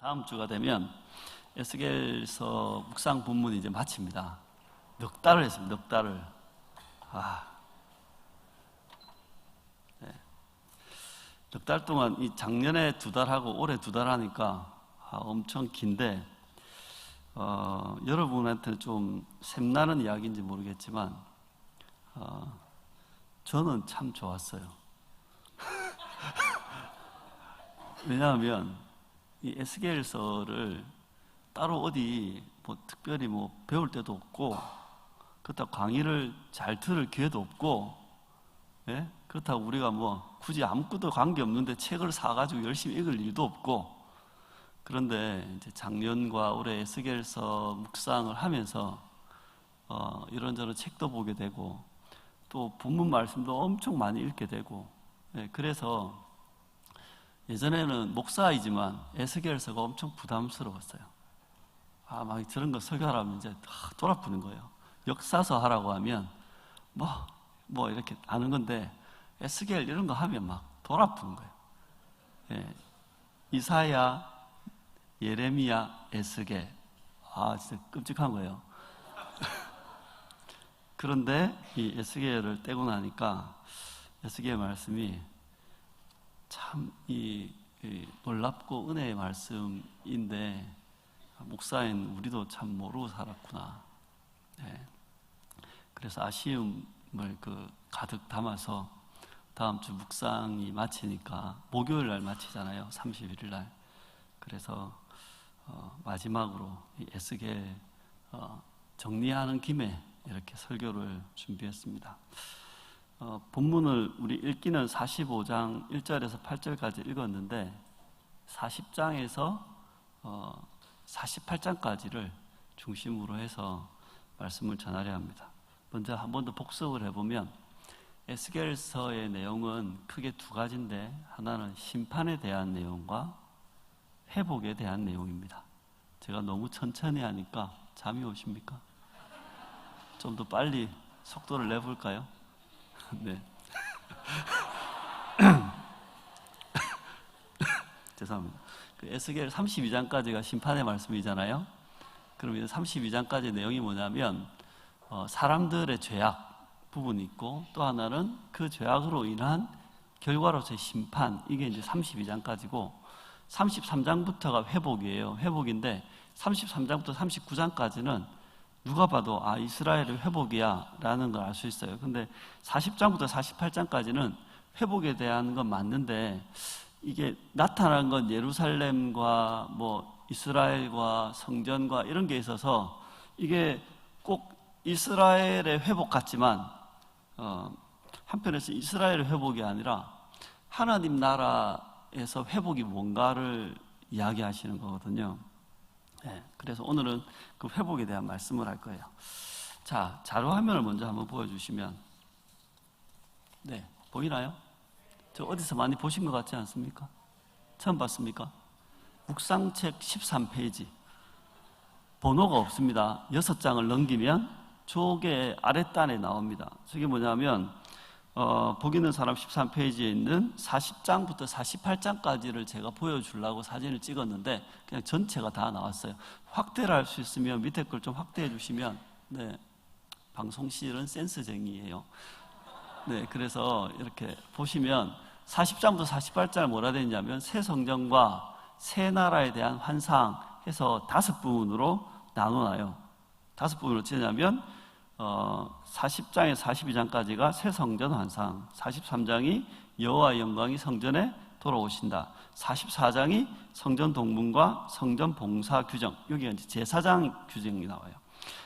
다음 주가 되면 에스겔서 묵상 본문이 이제 마칩니다. 넉 달을 했습니다. 넉 달을. 넉 달 동안 이 작년에 2달 하고 올해 2달 하니까 엄청 긴데 여러분한테는 좀 샘나는 이야기인지 모르겠지만 저는 참 좋았어요. 왜냐하면 이 에스겔서를 따로 어디 특별히 배울 때도 없고, 그렇다고 강의를 잘 들을 기회도 없고, 예? 그렇다고 우리가 굳이 아무것도 관계없는데 책을 사가지고 열심히 읽을 일도 없고. 그런데 이제 작년과 올해 에스겔서 묵상을 하면서 이런저런 책도 보게 되고, 또 본문 말씀도 엄청 많이 읽게 되고, 예, 그래서 예전에는 목사이지만 에스겔서가 엄청 부담스러웠어요. 막 저런 거 설교하라면 이제 돌아프는 거예요. 역사서 하라고 하면 이렇게 아는 건데 에스겔 이런 거 하면 막 돌아프는 거예요. 예. 이사야, 예레미야, 에스겔. 진짜 끔찍한 거예요. 그런데 이 에스겔을 떼고 나니까 에스겔 말씀이 참 놀랍고 은혜의 말씀인데, 목사인 우리도 참 모르고 살았구나. 네. 그래서 아쉬움을 가득 담아서 다음 주 묵상이 마치니까 목요일 날 마치잖아요. 31일 날. 그래서 마지막으로 이 에스겔 정리하는 김에 이렇게 설교를 준비했습니다. 본문을 우리 읽기는 45장 1절에서 8절까지 읽었는데 40장에서 48장까지를 중심으로 해서 말씀을 전하려 합니다. 먼저 한 번 더 복습을 해보면 에스겔서의 내용은 크게 2가지인데, 하나는 심판에 대한 내용과 회복에 대한 내용입니다. 제가 너무 천천히 하니까 잠이 오십니까? 좀 더 빨리 속도를 내볼까요? 네. 죄송합니다. 에스겔 32장까지가 심판의 말씀이잖아요. 그럼 이 32장까지 내용이 뭐냐면 사람들의 죄악 부분이 있고, 또 하나는 그 죄악으로 인한 결과로서의 심판, 이게 이제 32장까지고 33장부터가 회복이에요. 회복인데 33장부터 39장까지는 누가 봐도 이스라엘의 회복이야 라는 걸 알 수 있어요. 근데 40장부터 48장까지는 회복에 대한 건 맞는데, 이게 나타난 건 예루살렘과 이스라엘과 성전과 이런 게 있어서 이게 꼭 이스라엘의 회복 같지만 한편에서 이스라엘의 회복이 아니라 하나님 나라에서 회복이 뭔가를 이야기하시는 거거든요. 네, 그래서 오늘은 그 회복에 대한 말씀을 할 거예요. 자, 자료 화면을 먼저 한번 보여주시면, 네, 보이나요? 저 어디서 많이 보신 것 같지 않습니까? 처음 봤습니까? 묵상책 13페이지. 번호가 없습니다. 6장을 넘기면 조개 아랫단에 나옵니다. 저게 뭐냐면 복 있는 사람 13페이지에 있는 40장부터 48장까지를 제가 보여주려고 사진을 찍었는데 그냥 전체가 다 나왔어요. 확대를 할 수 있으면 밑에 걸 좀 확대해 주시면. 네, 방송실은 센스쟁이에요. 네, 그래서 이렇게 보시면 40장부터 48장을 뭐라 되어 있냐면 새 성전과 새 나라에 대한 환상 해서 5부분으로 나눠놔요. 5부분으로 찌냐면 40장에서 42장까지가 새 성전 환상, 43장이 여호와의 영광이 성전에 돌아오신다, 44장이 성전 동문과 성전 봉사 규정, 여기가 이제 제사장 규정이 나와요.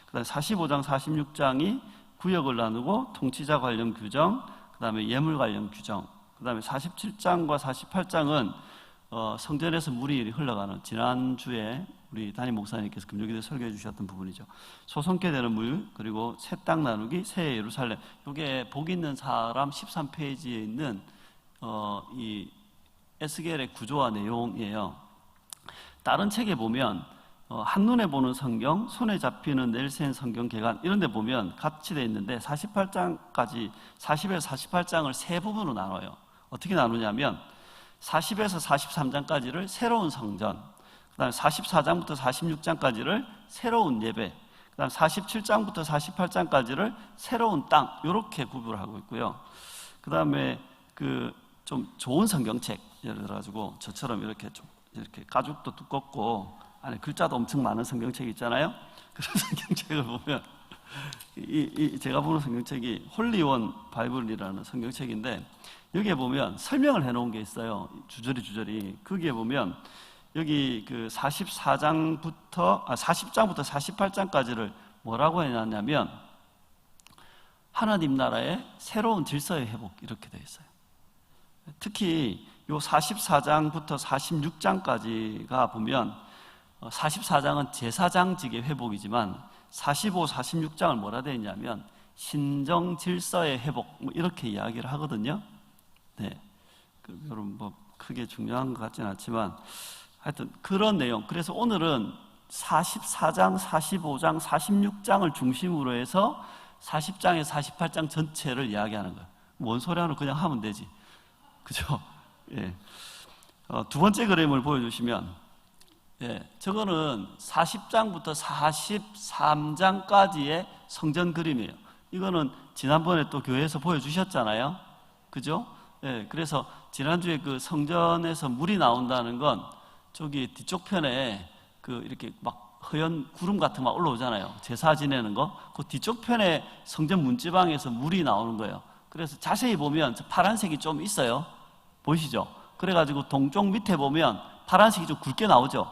그 다음에 45장, 46장이 구역을 나누고 통치자 관련 규정, 그 다음에 예물 관련 규정, 그 다음에 47장과 48장은 성전에서 물이 흘러가는, 지난주에 우리 담임 목사님께서 금요일에 설교해 주셨던 부분이죠. 소성케 되는 물, 그리고 새 땅 나누기, 새 예루살렘. 이게 복 있는 사람 13페이지에 있는 이 에스겔의 구조와 내용이에요. 다른 책에 보면 한눈에 보는 성경, 손에 잡히는 넬센 성경 개관 이런 데 보면 같이 되어 있는데 48장까지 40에서 48장을 세 부분으로 나눠요. 어떻게 나누냐면 40에서 43장까지를 새로운 성전, 그다음에 44장부터 46장까지를 새로운 예배, 그다음 47장부터 48장까지를 새로운 땅, 이렇게 구별을 하고 있고요. 그다음에 그 좀 좋은 성경책, 예를 들어가지고 저처럼 이렇게 좀 이렇게 가죽도 두껍고 안에 글자도 엄청 많은 성경책 있잖아요. 그런 성경책을 보면 제가 보는 성경책이 홀리원 바이블이라는 성경책인데, 여기에 보면 설명을 해놓은 게 있어요. 주저리. 거기에 보면 여기 그 40장부터 48장까지를 뭐라고 해놨냐면 하나님 나라의 새로운 질서의 회복, 이렇게 되어 있어요. 특히 요 44장부터 46장까지가 보면 44장은 제사장직의 회복이지만 45, 46장을 뭐라 되어 있냐면 신정 질서의 회복, 뭐 이렇게 이야기를 하거든요. 네, 여러분 뭐 크게 중요한 것 같지는 않지만 하여튼 그런 내용. 그래서 오늘은 44장, 45장, 46장을 중심으로 해서 40장에 48장 전체를 이야기하는 거예요. 뭔 소리 하는 그냥 하면 되지, 그죠? 예. 두 번째 그림을 보여주시면, 예, 저거는 40장부터 43장까지의 성전 그림이에요. 이거는 지난번에 또 교회에서 보여주셨잖아요, 그죠? 예, 그래서 지난주에 그 성전에서 물이 나온다는 건 저기 뒤쪽 편에 그 이렇게 막 허연 구름 같은 거 올라오잖아요. 제사 지내는 거. 그 뒤쪽 편에 성전 문지방에서 물이 나오는 거예요. 그래서 자세히 보면 파란색이 좀 있어요. 보이시죠? 그래가지고 동쪽 밑에 보면 파란색이 좀 굵게 나오죠.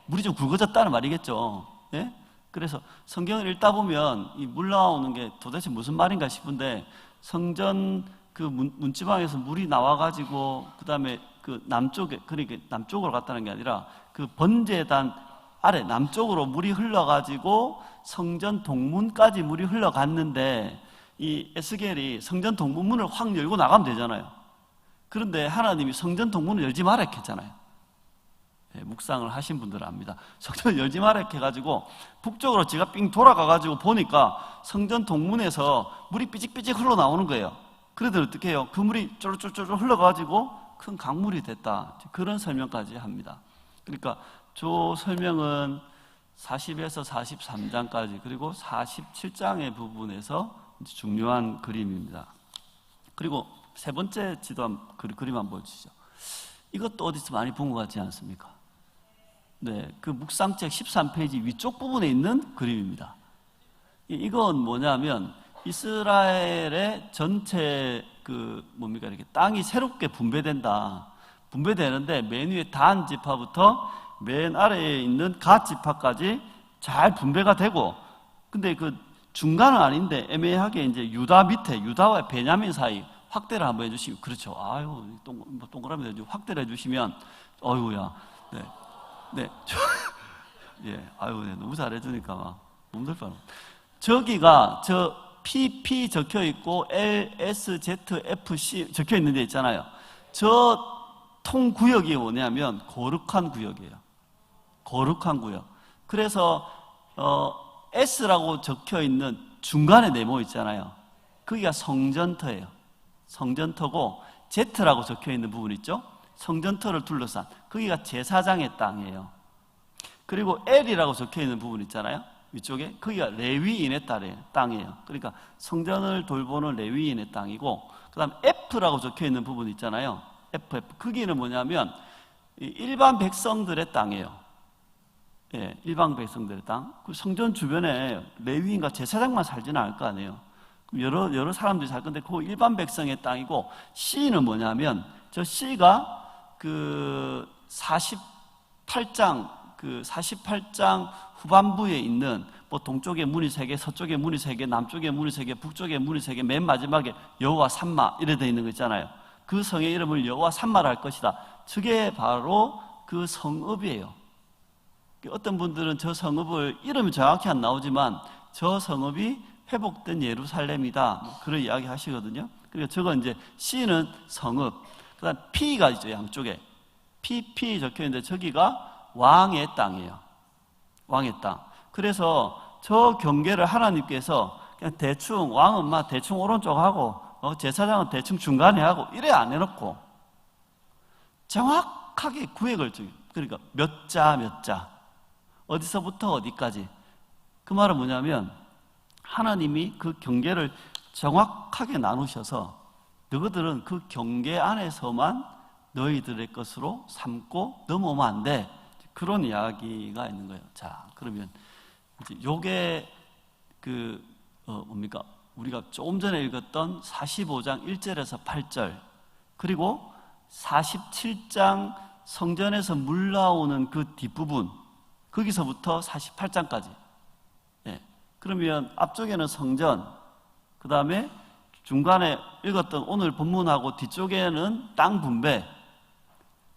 물이 좀 굵어졌다는 말이겠죠. 예? 그래서 성경을 읽다 보면 이 물 나오는 게 도대체 무슨 말인가 싶은데, 성전 그 문지방에서 물이 나와가지고 그 다음에 그 남쪽에, 그러니까 남쪽으로 갔다는 게 아니라 그 번제단 아래 남쪽으로 물이 흘러가지고 성전 동문까지 물이 흘러갔는데, 이 에스겔이 성전 동문문을 확 열고 나가면 되잖아요. 그런데 하나님이 성전 동문을 열지 말라 했잖아요. 네, 묵상을 하신 분들은 압니다. 성전을 열지 말라 해가지고 북쪽으로 제가 삥 돌아가가지고 보니까 성전 동문에서 물이 삐직삐직 흘러나오는 거예요. 그래도 어떻게 해요? 그 물이 쫄쫄쫄 흘러가지고 큰 강물이 됐다, 그런 설명까지 합니다. 그러니까 저 설명은 40에서 43장까지 그리고 47장의 부분에서 중요한 그림입니다. 그리고 세 번째 지도 그림 한번 보여주시죠. 이것도 어디서 많이 본 것 같지 않습니까? 네, 그 묵상책 13페이지 위쪽 부분에 있는 그림입니다. 이건 뭐냐면 이스라엘의 전체 이렇게 땅이 새롭게 분배되는데 맨 위에 단 지파부터 맨 아래에 있는 갓 지파까지 잘 분배가 되고, 근데 그 중간은 아닌데 애매하게 이제 유다와 베냐민 사이 확대를 한번 해주시고, 그렇죠. 아유, 동그라미 확대를 해주시면, 어이구야. 네. 예, 아유, 네, 너무 잘해주니까 막 몸들 뻔. 저기가 PP 적혀 있고 LSZFC 적혀 있는 데 있잖아요. 저 통구역이 뭐냐면 거룩한 구역이에요. 거룩한 구역. 그래서 S라고 적혀 있는 중간에 네모 있잖아요. 거기가 성전터예요. 성전터고, Z라고 적혀 있는 부분 있죠? 성전터를 둘러싼, 거기가 제사장의 땅이에요. 그리고 L이라고 적혀 있는 부분 있잖아요, 위쪽에. 거기가 레위인의 땅이에요. 그러니까 성전을 돌보는 레위인의 땅이고, 그 다음 F라고 적혀 있는 부분 있잖아요. FF. 거기는 뭐냐면 일반 백성들의 땅이에요. 예, 일반 백성들의 땅. 그 성전 주변에 레위인과 제사장만 살지는 않을 거 아니에요. 여러 사람들이 살 건데 그 일반 백성의 땅이고, C는 뭐냐면 저 C가 그 48장 후반부에 있는 뭐 동쪽에 문이 3개, 서쪽에 문이 3개, 남쪽에 문이 3개, 북쪽에 문이 3개, 맨 마지막에 여호와 산마 이래 돼 있는 거 있잖아요. 그 성의 이름을 여호와 산마라 할 것이다. 저게 바로 그 성읍이에요. 어떤 분들은 저 성읍을 이름이 정확히 안 나오지만 저 성읍이 회복된 예루살렘이다, 그런 이야기 하시거든요. 그러니까 저거 이제 C는 성읍, 그 다음 P가 있죠, 양쪽에. PP 적혀 있는데 저기가 왕의 땅이에요. 왕의 땅. 그래서 저 경계를 하나님께서 그냥 대충 왕은 대충 오른쪽 하고 제사장은 대충 중간에 하고 이래 안 해놓고 정확하게 구획을 그러니까 몇 자 몇 자, 어디서부터 어디까지. 그 말은 뭐냐면 하나님이 그 경계를 정확하게 나누셔서 너희들은 그 경계 안에서만 너희들의 것으로 삼고 넘어오면 안 돼. 그런 이야기가 있는 거예요. 자, 그러면 이제 요게 뭡니까? 우리가 조금 전에 읽었던 45장 1절에서 8절, 그리고 47장 성전에서 물 나오는 그 뒷부분, 거기서부터 48장까지. 예. 그러면 앞쪽에는 성전, 그 다음에 중간에 읽었던 오늘 본문하고 뒤쪽에는 땅 분배.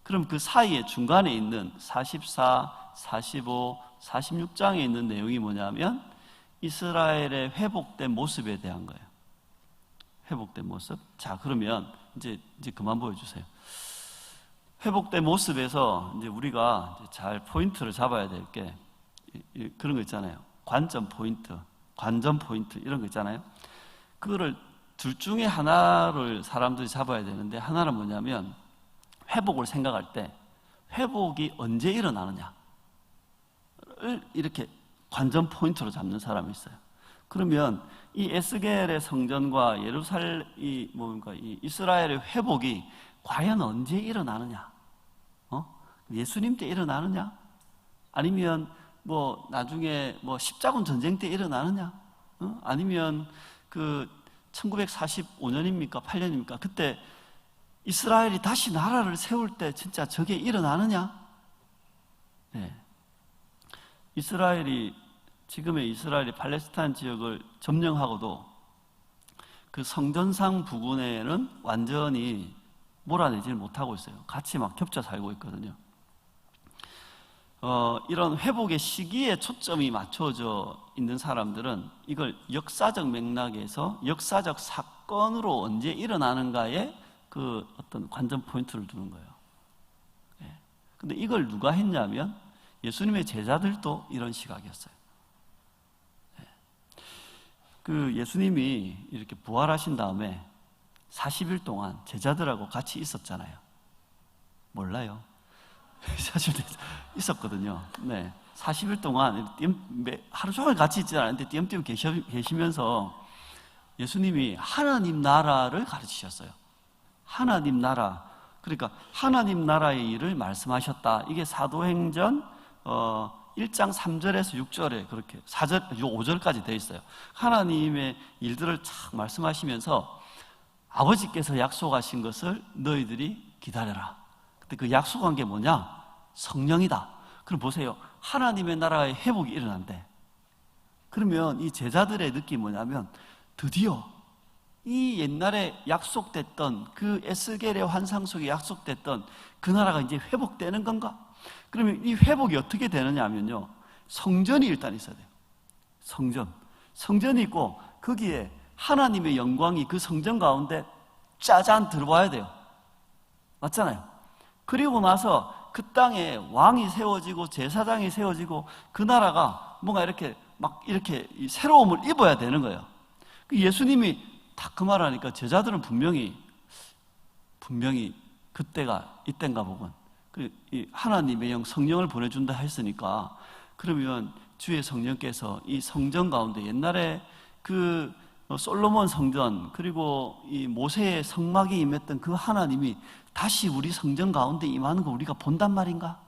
그럼 그 사이에 중간에 있는 44, 45, 46장에 있는 내용이 뭐냐면 이스라엘의 회복된 모습에 대한 거예요. 회복된 모습. 자, 그러면 이제 그만 보여주세요. 회복된 모습에서 이제 우리가 잘 포인트를 잡아야 될 게 그런 거 있잖아요. 관점 포인트, 관전 포인트 이런 거 있잖아요. 그거를 둘 중에 하나를 사람들이 잡아야 되는데, 하나는 뭐냐면 회복을 생각할 때 회복이 언제 일어나느냐를 이렇게 관전 포인트로 잡는 사람이 있어요. 그러면 이 에스겔의 성전과 이 이스라엘의 회복이 과연 언제 일어나느냐? 예수님 때 일어나느냐? 아니면 뭐 나중에 뭐 십자군 전쟁 때 일어나느냐? 아니면 1945년입니까? 8년입니까? 그때 이스라엘이 다시 나라를 세울 때 진짜 저게 일어나느냐? 네. 지금의 이스라엘이 팔레스타인 지역을 점령하고도 그 성전상 부근에는 완전히 몰아내질 못하고 있어요. 같이 막 겹쳐 살고 있거든요. 이런 회복의 시기에 초점이 맞춰져 있는 사람들은 이걸 역사적 맥락에서 역사적 사건으로 언제 일어나는가에 그 어떤 관전 포인트를 두는 거예요. 근데 이걸 누가 했냐면 예수님의 제자들도 이런 시각이었어요. 그 예수님이 이렇게 부활하신 다음에 40일 동안 제자들하고 같이 있었잖아요. 몰라요? 사실 있었거든요. 네, 40일 동안 하루 종일 같이 있지 않았는데 띄엄띄엄 계시면서 예수님이 하나님 나라를 가르치셨어요. 하나님 나라, 그러니까 하나님 나라의 일을 말씀하셨다. 이게 사도행전 1장 3절에서 6절에 그렇게 5절까지 되어 있어요. 하나님의 일들을 착 말씀하시면서 아버지께서 약속하신 것을 너희들이 기다려라. 근데 그 약속한 게 뭐냐? 성령이다. 그럼 보세요. 하나님의 나라의 회복이 일어난대. 그러면 이 제자들의 느낌이 뭐냐면 드디어 이 옛날에 약속됐던 그 에스겔의 환상 속에 약속됐던 그 나라가 이제 회복되는 건가? 그러면 이 회복이 어떻게 되느냐 하면요, 성전이 일단 있어야 돼요. 성전이 있고 거기에 하나님의 영광이 그 성전 가운데 짜잔 들어와야 돼요. 맞잖아요. 그리고 나서 그 땅에 왕이 세워지고 제사장이 세워지고 그 나라가 뭔가 이렇게 새로움을 입어야 되는 거예요. 예수님이 딱 그 말하니까 제자들은 분명히 그때가 이때인가 보군. 하나님의 영 성령을 보내준다 했으니까, 그러면 주의 성령께서 이 성전 가운데 옛날에 그 솔로몬 성전, 그리고 이 모세의 성막에 임했던 그 하나님이 다시 우리 성전 가운데 임하는 거 우리가 본단 말인가?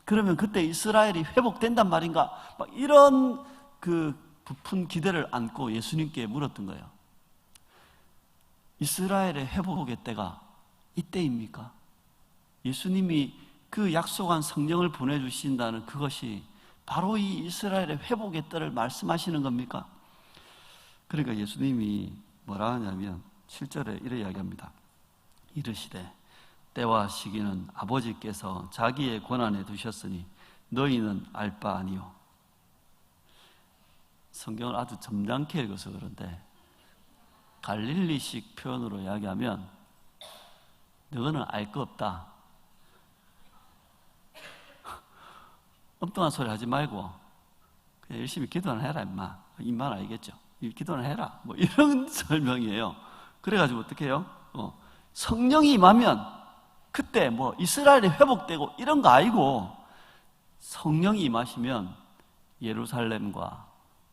그러면 그때 이스라엘이 회복된단 말인가? 막 이런 그 부푼 기대를 안고 예수님께 물었던 거예요. 이스라엘의 회복의 때가 이때입니까? 예수님이 그 약속한 성령을 보내주신다는 그것이 바로 이 이스라엘의 회복의 때를 말씀하시는 겁니까? 그러니까 예수님이 뭐라 하냐면 7절에 이렇게 이야기합니다. 이르시되 때와 시기는 아버지께서 자기의 권한에 두셨으니 너희는 알 바 아니요. 성경을 아주 점잖게 읽어서 그런데 갈릴리식 표현으로 이야기하면 너희는 알 거 없다. 엉뚱한 소리 하지 말고 그냥 열심히 기도는 해라 임마. 입만 알겠죠? 기도는 해라. 뭐 이런 설명이에요. 그래가지고 어떻게 해요? 성령이 임하면 그때 뭐 이스라엘이 회복되고 이런 거 아니고 성령이 임하시면 예루살렘과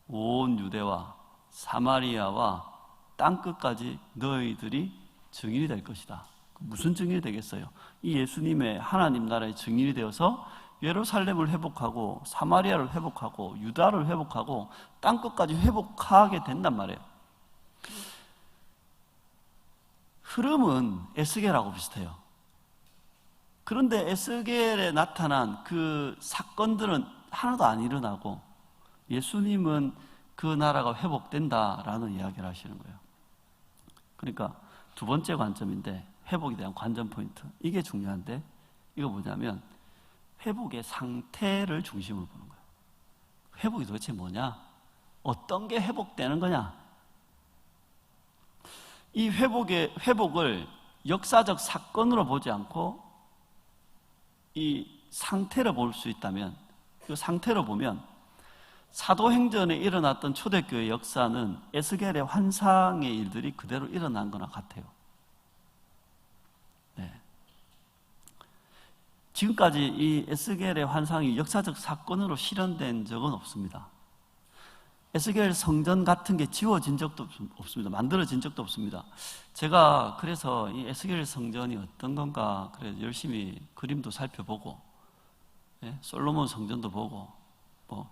온 유대와 사마리아와 땅끝까지 너희들이 증인이 될 것이다. 무슨 증인이 되겠어요? 이 예수님의 하나님 나라의 증인이 되어서 예루살렘을 회복하고 사마리아를 회복하고 유다를 회복하고 땅끝까지 회복하게 된단 말이에요. 흐름은 에스겔하고 비슷해요. 그런데 에스겔에 나타난 그 사건들은 하나도 안 일어나고 예수님은 그 나라가 회복된다라는 이야기를 하시는 거예요. 그러니까 두 번째 관점인데, 회복에 대한 관전 포인트, 이게 중요한데, 이거 뭐냐면 회복의 상태를 중심으로 보는 거예요. 회복이 도대체 뭐냐? 어떤 게 회복되는 거냐? 이 회복을 역사적 사건으로 보지 않고 이 상태를 볼 수 있다면, 그 상태로 보면 사도행전에 일어났던 초대교회 역사는 에스겔의 환상의 일들이 그대로 일어난 거나 같아요. 네. 지금까지 이 에스겔의 환상이 역사적 사건으로 실현된 적은 없습니다. 에스겔 성전 같은 게 지어진 적도 없습니다. 만들어진 적도 없습니다. 제가 그래서 이 에스겔 성전이 어떤 건가 그래서 열심히 그림도 살펴보고, 솔로몬 성전도 보고,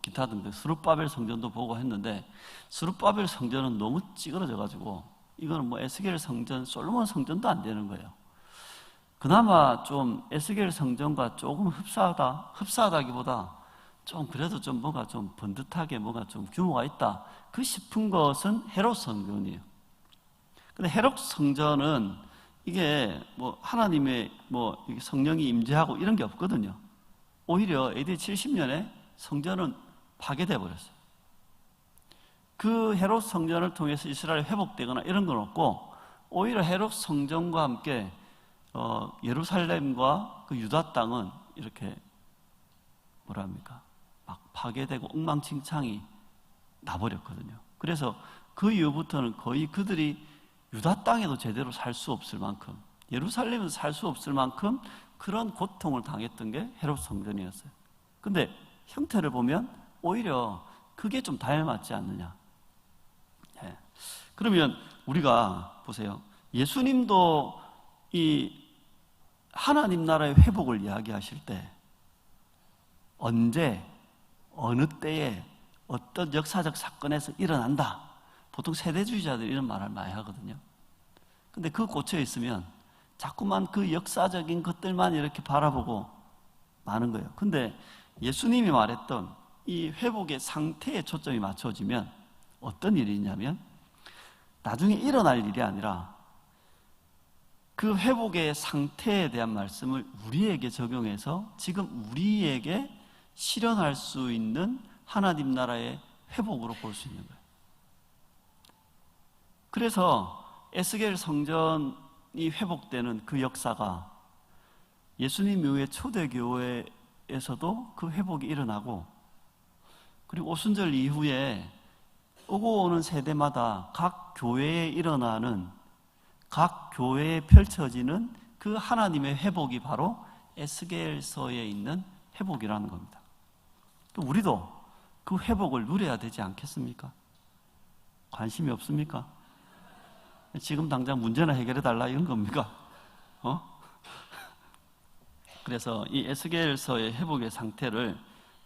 기타 등등 스룹바벨 성전도 보고 했는데, 스룹바벨 성전은 너무 찌그러져 가지고 이거는 에스겔 성전, 솔로몬 성전도 안 되는 거예요. 그나마 좀 에스겔 성전과 조금 흡사하다기보다 좀 그래도 좀 뭐가 좀 번듯하게 뭐가 좀 규모가 있다 그 싶은 것은 헤롯 성전이에요. 근데 헤롯 성전은 이게 하나님의 성령이 임재하고 이런 게 없거든요. 오히려 AD 70년에 성전은 파괴돼 버렸어요. 그 헤롯 성전을 통해서 이스라엘이 회복되거나 이런 건 없고, 오히려 헤롯 성전과 함께 예루살렘과 그 유다 땅은 이렇게 막 파괴되고 엉망진창이 나버렸거든요. 그래서 그 이후부터는 거의 그들이 유다 땅에도 제대로 살 수 없을 만큼, 예루살렘에서 살 수 없을 만큼 그런 고통을 당했던 게 헤롯 성전이었어요. 근데 형태를 보면 오히려 그게 좀 닮았지 않느냐. 그러면 우리가 보세요. 예수님도 이 하나님 나라의 회복을 이야기하실 때 언제, 어느 때에, 어떤 역사적 사건에서 일어난다. 보통 세대주의자들이 이런 말을 많이 하거든요. 근데 그 꽂혀 있으면 자꾸만 그 역사적인 것들만 이렇게 바라보고 마는 거예요. 근데 예수님이 말했던 이 회복의 상태에 초점이 맞춰지면 어떤 일이 있냐면, 나중에 일어날 일이 아니라 그 회복의 상태에 대한 말씀을 우리에게 적용해서 지금 우리에게 실현할 수 있는 하나님 나라의 회복으로 볼 수 있는 거예요. 그래서 에스겔 성전이 회복되는 그 역사가 예수님 이후에 초대교회에서도 그 회복이 일어나고, 그리고 오순절 이후에 오고 오는 세대마다 각 교회에 일어나는, 각 교회에 펼쳐지는 그 하나님의 회복이 바로 에스겔서에 있는 회복이라는 겁니다. 또 우리도 그 회복을 누려야 되지 않겠습니까? 관심이 없습니까? 지금 당장 문제나 해결해 달라 이런 겁니까? 그래서 이 에스겔서의 회복의 상태를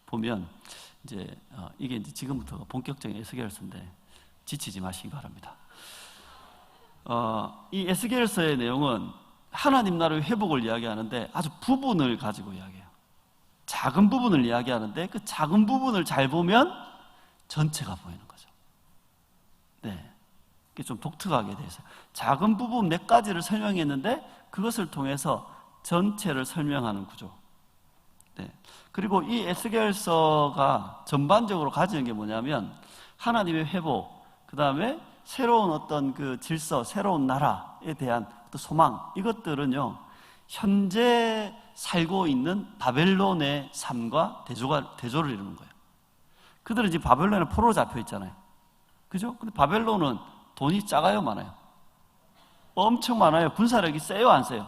보면 이게 이제 지금부터 본격적인 에스겔서인데 지치지 마시기 바랍니다. 이 에스겔서의 내용은 하나님 나라의 회복을 이야기하는데 아주 부분을 가지고 이야기해요. 작은 부분을 이야기하는데 그 작은 부분을 잘 보면 전체가 보이는 거죠. 네, 이게 좀 독특하게 돼 있어요. 작은 부분 몇 가지를 설명했는데 그것을 통해서 전체를 설명하는 구조. 네. 그리고 이 에스겔서가 전반적으로 가지는 게 뭐냐면 하나님의 회복, 그 다음에 새로운 어떤 그 질서, 새로운 나라에 대한 어떤 소망, 이것들은요 현재 살고 있는 바벨론의 삶과 대조를 이루는 거예요. 그들은 지금 바벨론에 포로로 잡혀 있잖아요. 그죠? 근데 바벨론은 돈이 작아요, 많아요? 엄청 많아요. 군사력이 세요, 안 세요?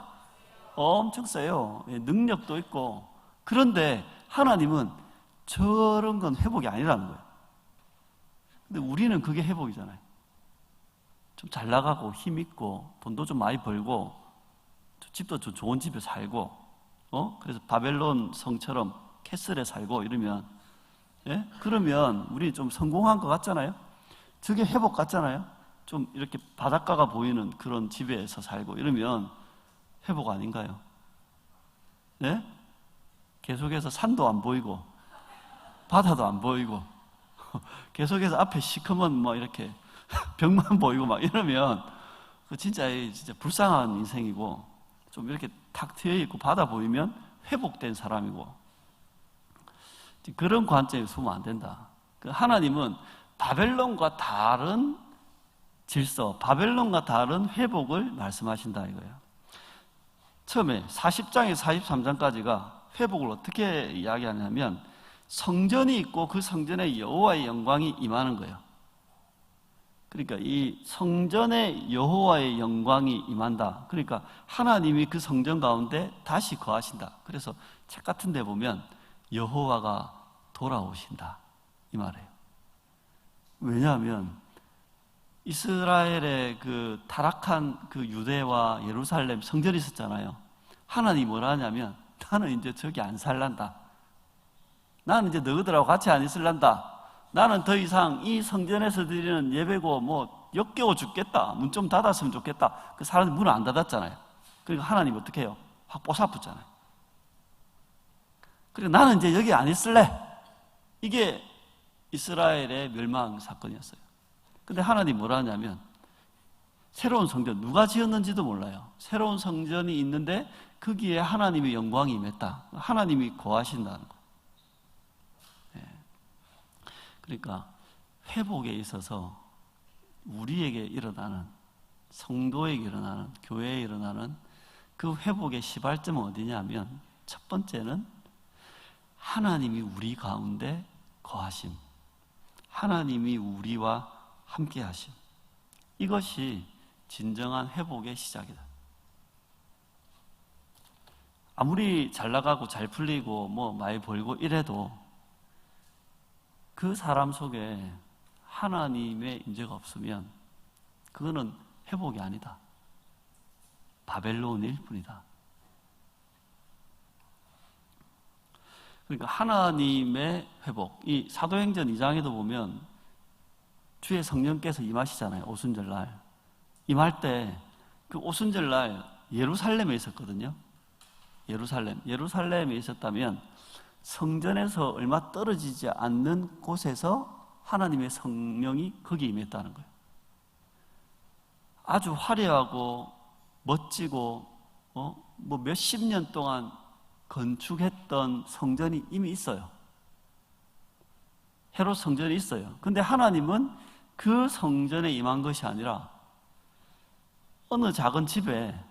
엄청 세요. 능력도 있고. 그런데 하나님은 저런 건 회복이 아니라는 거예요. 근데 우리는 그게 회복이잖아요. 좀 잘 나가고 힘있고 돈도 좀 많이 벌고 집도 좀 좋은 집에 살고 그래서 바벨론 성처럼 캐슬에 살고 이러면 그러면 우리 좀 성공한 것 같잖아요. 저게 회복 같잖아요. 좀 이렇게 바닷가가 보이는 그런 집에서 살고 이러면 회복 아닌가요? 네? 계속해서 산도 안 보이고 바다도 안 보이고 계속해서 앞에 시커먼 뭐 이렇게 벽만 보이고 막 이러면 진짜 불쌍한 인생이고 좀 이렇게 탁 트여 있고 바다 보이면 회복된 사람이고 그런 관점에서 보면 안 된다. 하나님은 바벨론과 다른 질서, 바벨론과 다른 회복을 말씀하신다 이거예요. 처음에 40장에서 43장까지가 회복을 어떻게 이야기하냐면 성전이 있고 그 성전에 여호와의 영광이 임하는 거예요. 그러니까 이 성전에 여호와의 영광이 임한다. 그러니까 하나님이 그 성전 가운데 다시 거하신다. 그래서 책 같은 데 보면 여호와가 돌아오신다 이 말이에요. 왜냐하면 이스라엘의 그 타락한 그 유대와 예루살렘 성전이 있었잖아요. 하나님이 뭐라 하냐면 나는 이제 저기 안 살란다. 나는 이제 너희들하고 같이 안 있을란다. 나는 더 이상 이 성전에서 드리는 예배고 뭐 역겨워 죽겠다. 문 좀 닫았으면 좋겠다. 그 사람들 문을 안 닫았잖아요. 그러니까 하나님 어떻게 해요? 확 뽀사붙잖아요. 그리고 나는 이제 여기 안 있을래. 이게 이스라엘의 멸망 사건이었어요. 근데 하나님 뭐라 하냐면 새로운 성전, 누가 지었는지도 몰라요. 새로운 성전이 있는데 거기에 하나님의 영광이 임했다. 하나님이 거하신다는 거. 그러니까 회복에 있어서 우리에게 일어나는, 성도에게 일어나는, 교회에 일어나는 그 회복의 시발점은 어디냐면 첫 번째는 하나님이 우리 가운데 거하심, 하나님이 우리와 함께 하심. 이것이 진정한 회복의 시작이다. 아무리 잘 나가고 잘 풀리고 뭐 많이 벌고 이래도 그 사람 속에 하나님의 임재가 없으면 그거는 회복이 아니다. 바벨론일 뿐이다. 그러니까 하나님의 회복, 이 사도행전 2장에도 보면 주의 성령께서 임하시잖아요. 오순절날 임할 때 그 오순절날 예루살렘에 있었거든요. 예루살렘에 있었다면 성전에서 얼마 떨어지지 않는 곳에서 하나님의 성령이 거기에 임했다는 거예요. 아주 화려하고 멋지고 뭐 몇십 년 동안 건축했던 성전이 이미 있어요. 헤롯 성전이 있어요. 근데 하나님은 그 성전에 임한 것이 아니라 어느 작은 집에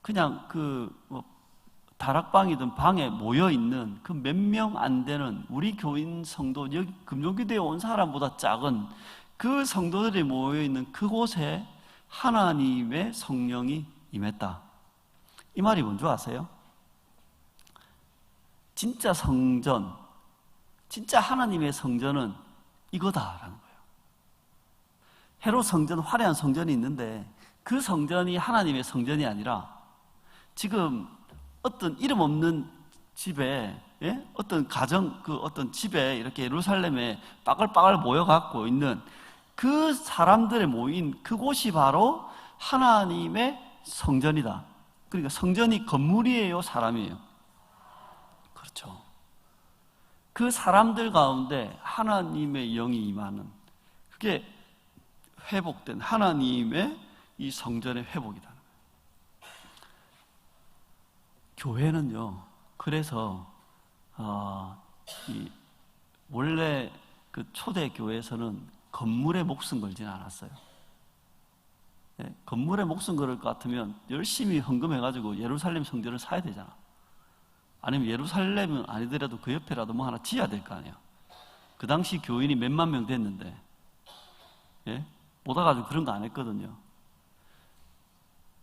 그냥 다락방이든 방에 모여있는 그 몇 명 안 되는 우리 교인 성도, 여기 금종교대에 온 사람보다 작은 그 성도들이 모여있는 그곳에 하나님의 성령이 임했다. 이 말이 뭔지 아세요? 진짜 성전, 진짜 하나님의 성전은 이거다라는 거예요. 헤롯 성전, 화려한 성전이 있는데 그 성전이 하나님의 성전이 아니라 지금 어떤 이름 없는 집에, 어떤 가정, 어떤 집에 이렇게 예루살렘에 빠글빠글 모여갖고 있는 그 사람들의 모인 그곳이 바로 하나님의 성전이다. 그러니까 성전이 건물이에요, 사람이에요? 그렇죠. 그 사람들 가운데 하나님의 영이 임하는, 그게 회복된 하나님의 이 성전의 회복이다. 교회는요, 그래서 원래 그 초대 교회에서는 건물에 목숨 걸지는 않았어요. 건물에 목숨 걸을 것 같으면 열심히 헌금해가지고 예루살렘 성전을 사야 되잖아. 아니면 예루살렘은 아니더라도 그 옆에라도 뭐 하나 지어야 될 거 아니에요. 그 당시 교인이 몇만 명 됐는데, 못 와가지고 그런 거 안 했거든요.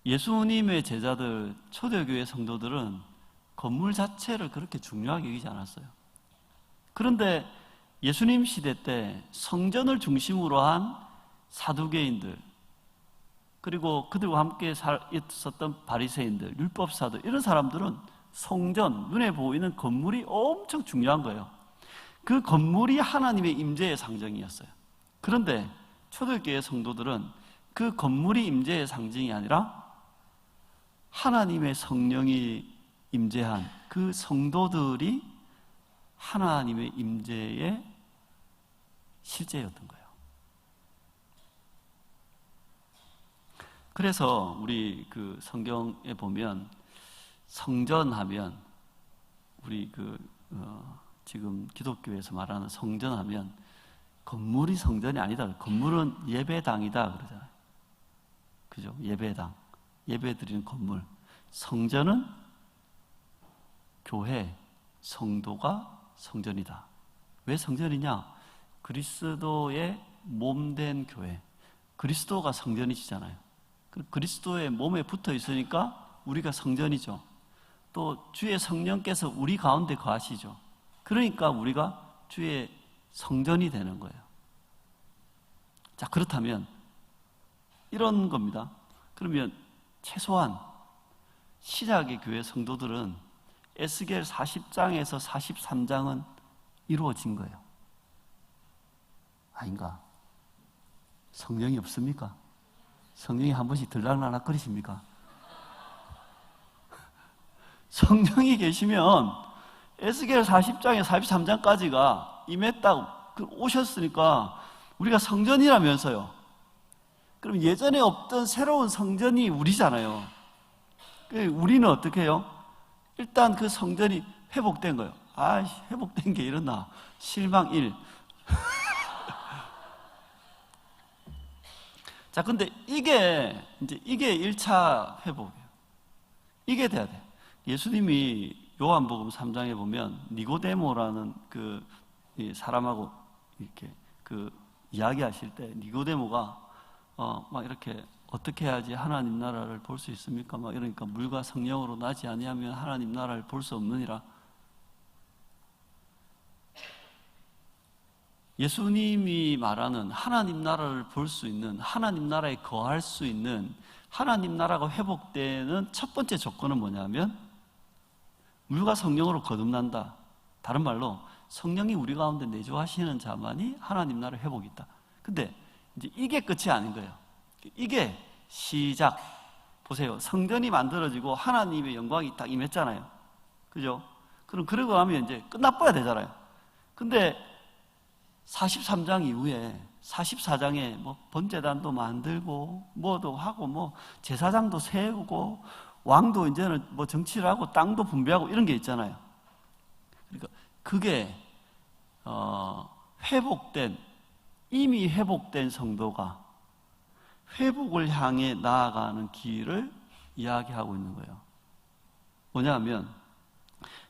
예수님의 제자들, 초대교회 성도들은 건물 자체를 그렇게 중요하게 여기지 않았어요. 그런데 예수님 시대 때 성전을 중심으로 한 사두개인들, 그리고 그들과 함께 있었던 바리새인들, 율법사들, 이런 사람들은 성전, 눈에 보이는 건물이 엄청 중요한 거예요. 그 건물이 하나님의 임재의 상징이었어요. 그런데 초대교회 성도들은 그 건물이 임재의 상징이 아니라 하나님의 성령이 임재한 그 성도들이 하나님의 임재의 실제였던 거예요. 그래서 우리 그 성경에 보면 성전하면 우리 지금 기독교에서 말하는 성전하면 건물이 성전이 아니다. 건물은 예배당이다 그러잖아요. 그죠? 예배당, 예배드리는 건물. 성전은 교회, 성도가 성전이다. 왜 성전이냐? 그리스도의 몸된 교회, 그리스도가 성전이시잖아요. 그리스도의 몸에 붙어 있으니까 우리가 성전이죠. 또 주의 성령께서 우리 가운데 거하시죠. 그러니까 우리가 주의 성전이 되는 거예요. 자, 그렇다면 이런 겁니다. 그러면 최소한 시작의 교회 성도들은 에스겔 40장에서 43장은 이루어진 거예요. 아닌가? 성령이 없습니까? 성령이 한 번씩 들락날락거리십니까? 성령이 계시면 에스겔 40장에 43장까지가 임했다고 오셨으니까 우리가 성전이라면서요. 그럼 예전에 없던 새로운 성전이 우리잖아요. 우리는 어떻게 해요? 일단 그 성전이 회복된 거예요. 회복된 게 이러나 실망 1. 자, 근데 이게 1차 회복이에요. 이게 돼야 돼. 예수님이 요한복음 3장에 보면 니고데모라는 그 사람하고 이렇게 이야기하실 때 니고데모가 막 이렇게 어떻게 해야지 하나님 나라를 볼 수 있습니까? 막 이러니까 물과 성령으로 나지 아니하면 하나님 나라를 볼 수 없느니라. 예수님이 말하는 하나님 나라를 볼 수 있는, 하나님 나라에 거할 수 있는, 하나님 나라가 회복되는 첫 번째 조건은 뭐냐면 물과 성령으로 거듭난다. 다른 말로 성령이 우리 가운데 내주하시는 자만이 하나님 나라 회복이 있다. 근데 이제 이게 끝이 아닌 거예요. 이게 시작. 보세요. 성전이 만들어지고 하나님의 영광이 딱 임했잖아요. 그죠? 그럼 그러고 나면 이제 끝나버야 되잖아요. 근데 43장 이후에 44장에 뭐 번제단도 만들고 뭐도 하고 뭐 제사장도 세우고 왕도 이제는 뭐 정치를 하고 땅도 분배하고 이런 게 있잖아요. 그러니까 그게 이미 회복된 성도가 회복을 향해 나아가는 길을 이야기하고 있는 거예요. 뭐냐면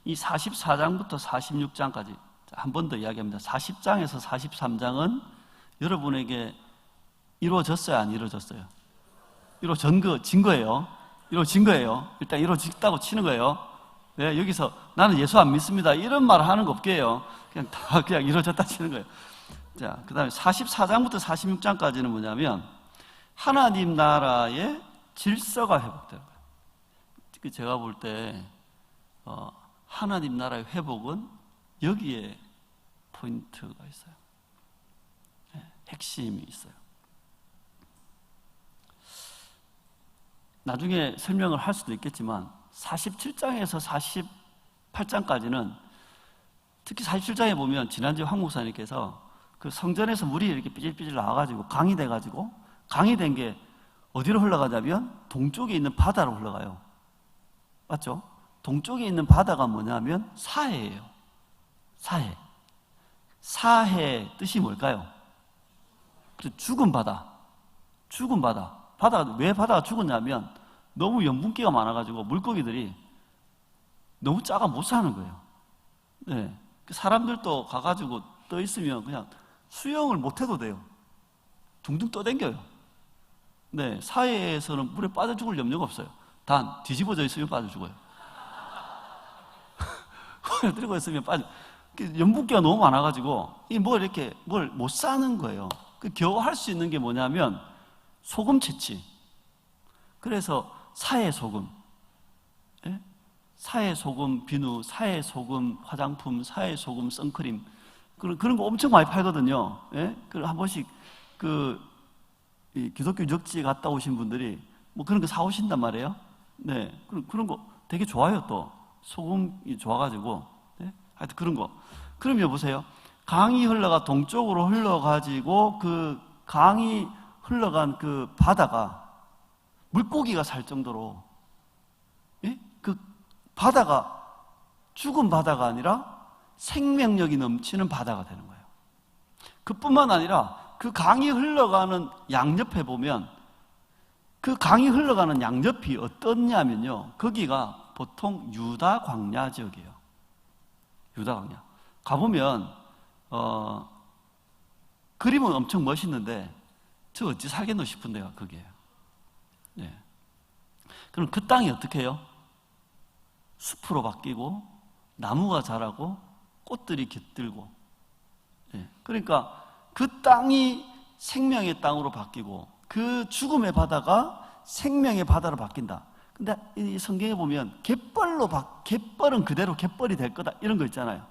이 44장부터 46장까지 한 번 더 이야기합니다. 40장에서 43장은 여러분에게 이루어졌어요? 안 이루어졌어요? 이루어진 거예요. 이루어진 거예요. 일단 이루어졌다고 치는 거예요. 네, 여기서 나는 예수 안 믿습니다 이런 말 하는 거 없게요. 그냥 다 그냥 이루어졌다 치는 거예요. 자, 그 다음에 44장부터 46장까지는 뭐냐면 하나님 나라의 질서가 회복되는 거예요. 제가 볼 때 하나님 나라의 회복은 여기에 포인트가 있어요. 네, 핵심이 있어요. 나중에 설명을 할 수도 있겠지만 47장에서 48장까지는 특히 47장에 보면 지난주에 황 목사님께서 그 성전에서 물이 이렇게 삐질삐질 나와가지고 강이 돼가지고 강이 된 게 어디로 흘러가냐면 동쪽에 있는 바다로 흘러가요. 맞죠? 동쪽에 있는 바다가 뭐냐면 사해예요. 사해. 사해 뜻이 뭘까요? 죽은 바다. 죽은 바다. 왜 바다가 죽었냐면 너무 염분기가 많아가지고 물고기들이 너무 작아 못 사는 거예요. 네. 사람들도 가가지고 떠 있으면 그냥 수영을 못 해도 돼요. 둥둥 떠댕겨요. 네. 사해에서는 물에 빠져 죽을 염려가 없어요. 단 뒤집어져 있으면 빠져 죽어요. 손을 들고 있으면 빠져. 연붓기가 너무 많아가지고 이렇게 뭘 못 사는 거예요. 겨우 할 수 있는 게 뭐냐면 소금 채취. 그래서 사해소금, 예? 사해소금 비누, 사해소금 화장품, 사해소금 선크림, 그런 거 엄청 많이 팔거든요. 예? 한 번씩 이 기독교 유적지 갔다 오신 분들이 뭐 그런 거 사오신단 말이에요. 네, 그런 거 되게 좋아요. 또 소금이 좋아가지고, 네? 하여튼 그런 거. 그럼 여보세요. 강이 흘러가 동쪽으로 흘러가지고 그 강이 흘러간 그 바다가 물고기가 살 정도로, 예? 그 바다가 죽은 바다가 아니라 생명력이 넘치는 바다가 되는 거예요. 그뿐만 아니라 그 강이 흘러가는 양옆에 보면 그 강이 흘러가는 양옆이 어떻냐면요, 거기가 보통 유다 광야 지역이에요. 유다 광야. 가보면 그림은 엄청 멋있는데 저 어찌 살겠노 싶은 데가 거기에요. 네. 그럼 그 땅이 어떻게 해요? 숲으로 바뀌고 나무가 자라고 꽃들이 깃들고, 네. 그러니까 그 땅이 생명의 땅으로 바뀌고 그 죽음의 바다가 생명의 바다로 바뀐다. 근데 이 성경에 보면 갯벌은 그대로 갯벌이 될 거다 이런 거 있잖아요.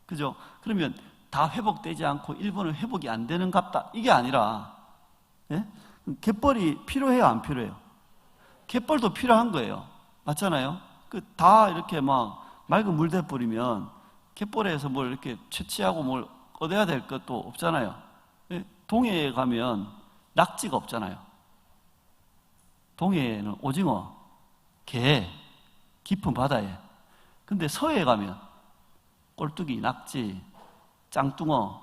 그죠? 그러면 다 회복되지 않고 일본은 회복이 안 되는갑다 이게 아니라, 예? 갯벌이 필요해요, 안 필요해요? 갯벌도 필요한 거예요. 맞잖아요? 다 이렇게 막 맑은 물대 뿌리면 갯벌에서 뭘 이렇게 채취하고 뭘 얻어야 될 것도 없잖아요. 예? 동해에 가면 낙지가 없잖아요. 동해에는 오징어, 게, 깊은 바다에. 근데 서해에 가면 꼴뚜기, 낙지, 짱뚱어,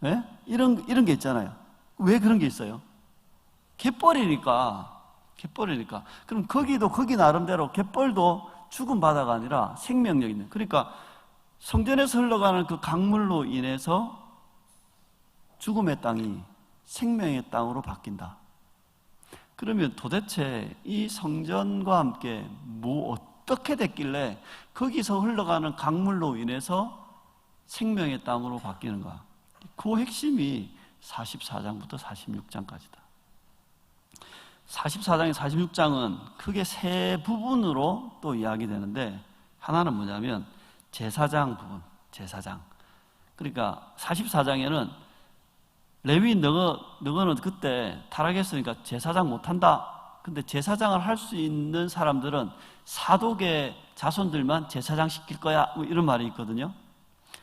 예? 이런 게 있잖아요. 왜 그런 게 있어요? 갯벌이니까. 그럼 거기도 거기 나름대로 갯벌도 죽은 바다가 아니라 생명력 있는. 그러니까 성전에서 흘러가는 그 강물로 인해서 죽음의 땅이 생명의 땅으로 바뀐다. 그러면 도대체 이 성전과 함께 어떻게 됐길래 거기서 흘러가는 강물로 인해서 생명의 땅으로 바뀌는가? 그 핵심이 44장부터 46장까지다. 44장에 46장은 크게 세 부분으로 또 이야기되는데, 하나는 뭐냐면 제사장 부분, 제사장. 그러니까 44장에는 레위 너는 그때 타락했으니까 제사장 못한다. 근데 제사장을 할 수 있는 사람들은 사독의 자손들만 제사장 시킬 거야, 뭐 이런 말이 있거든요.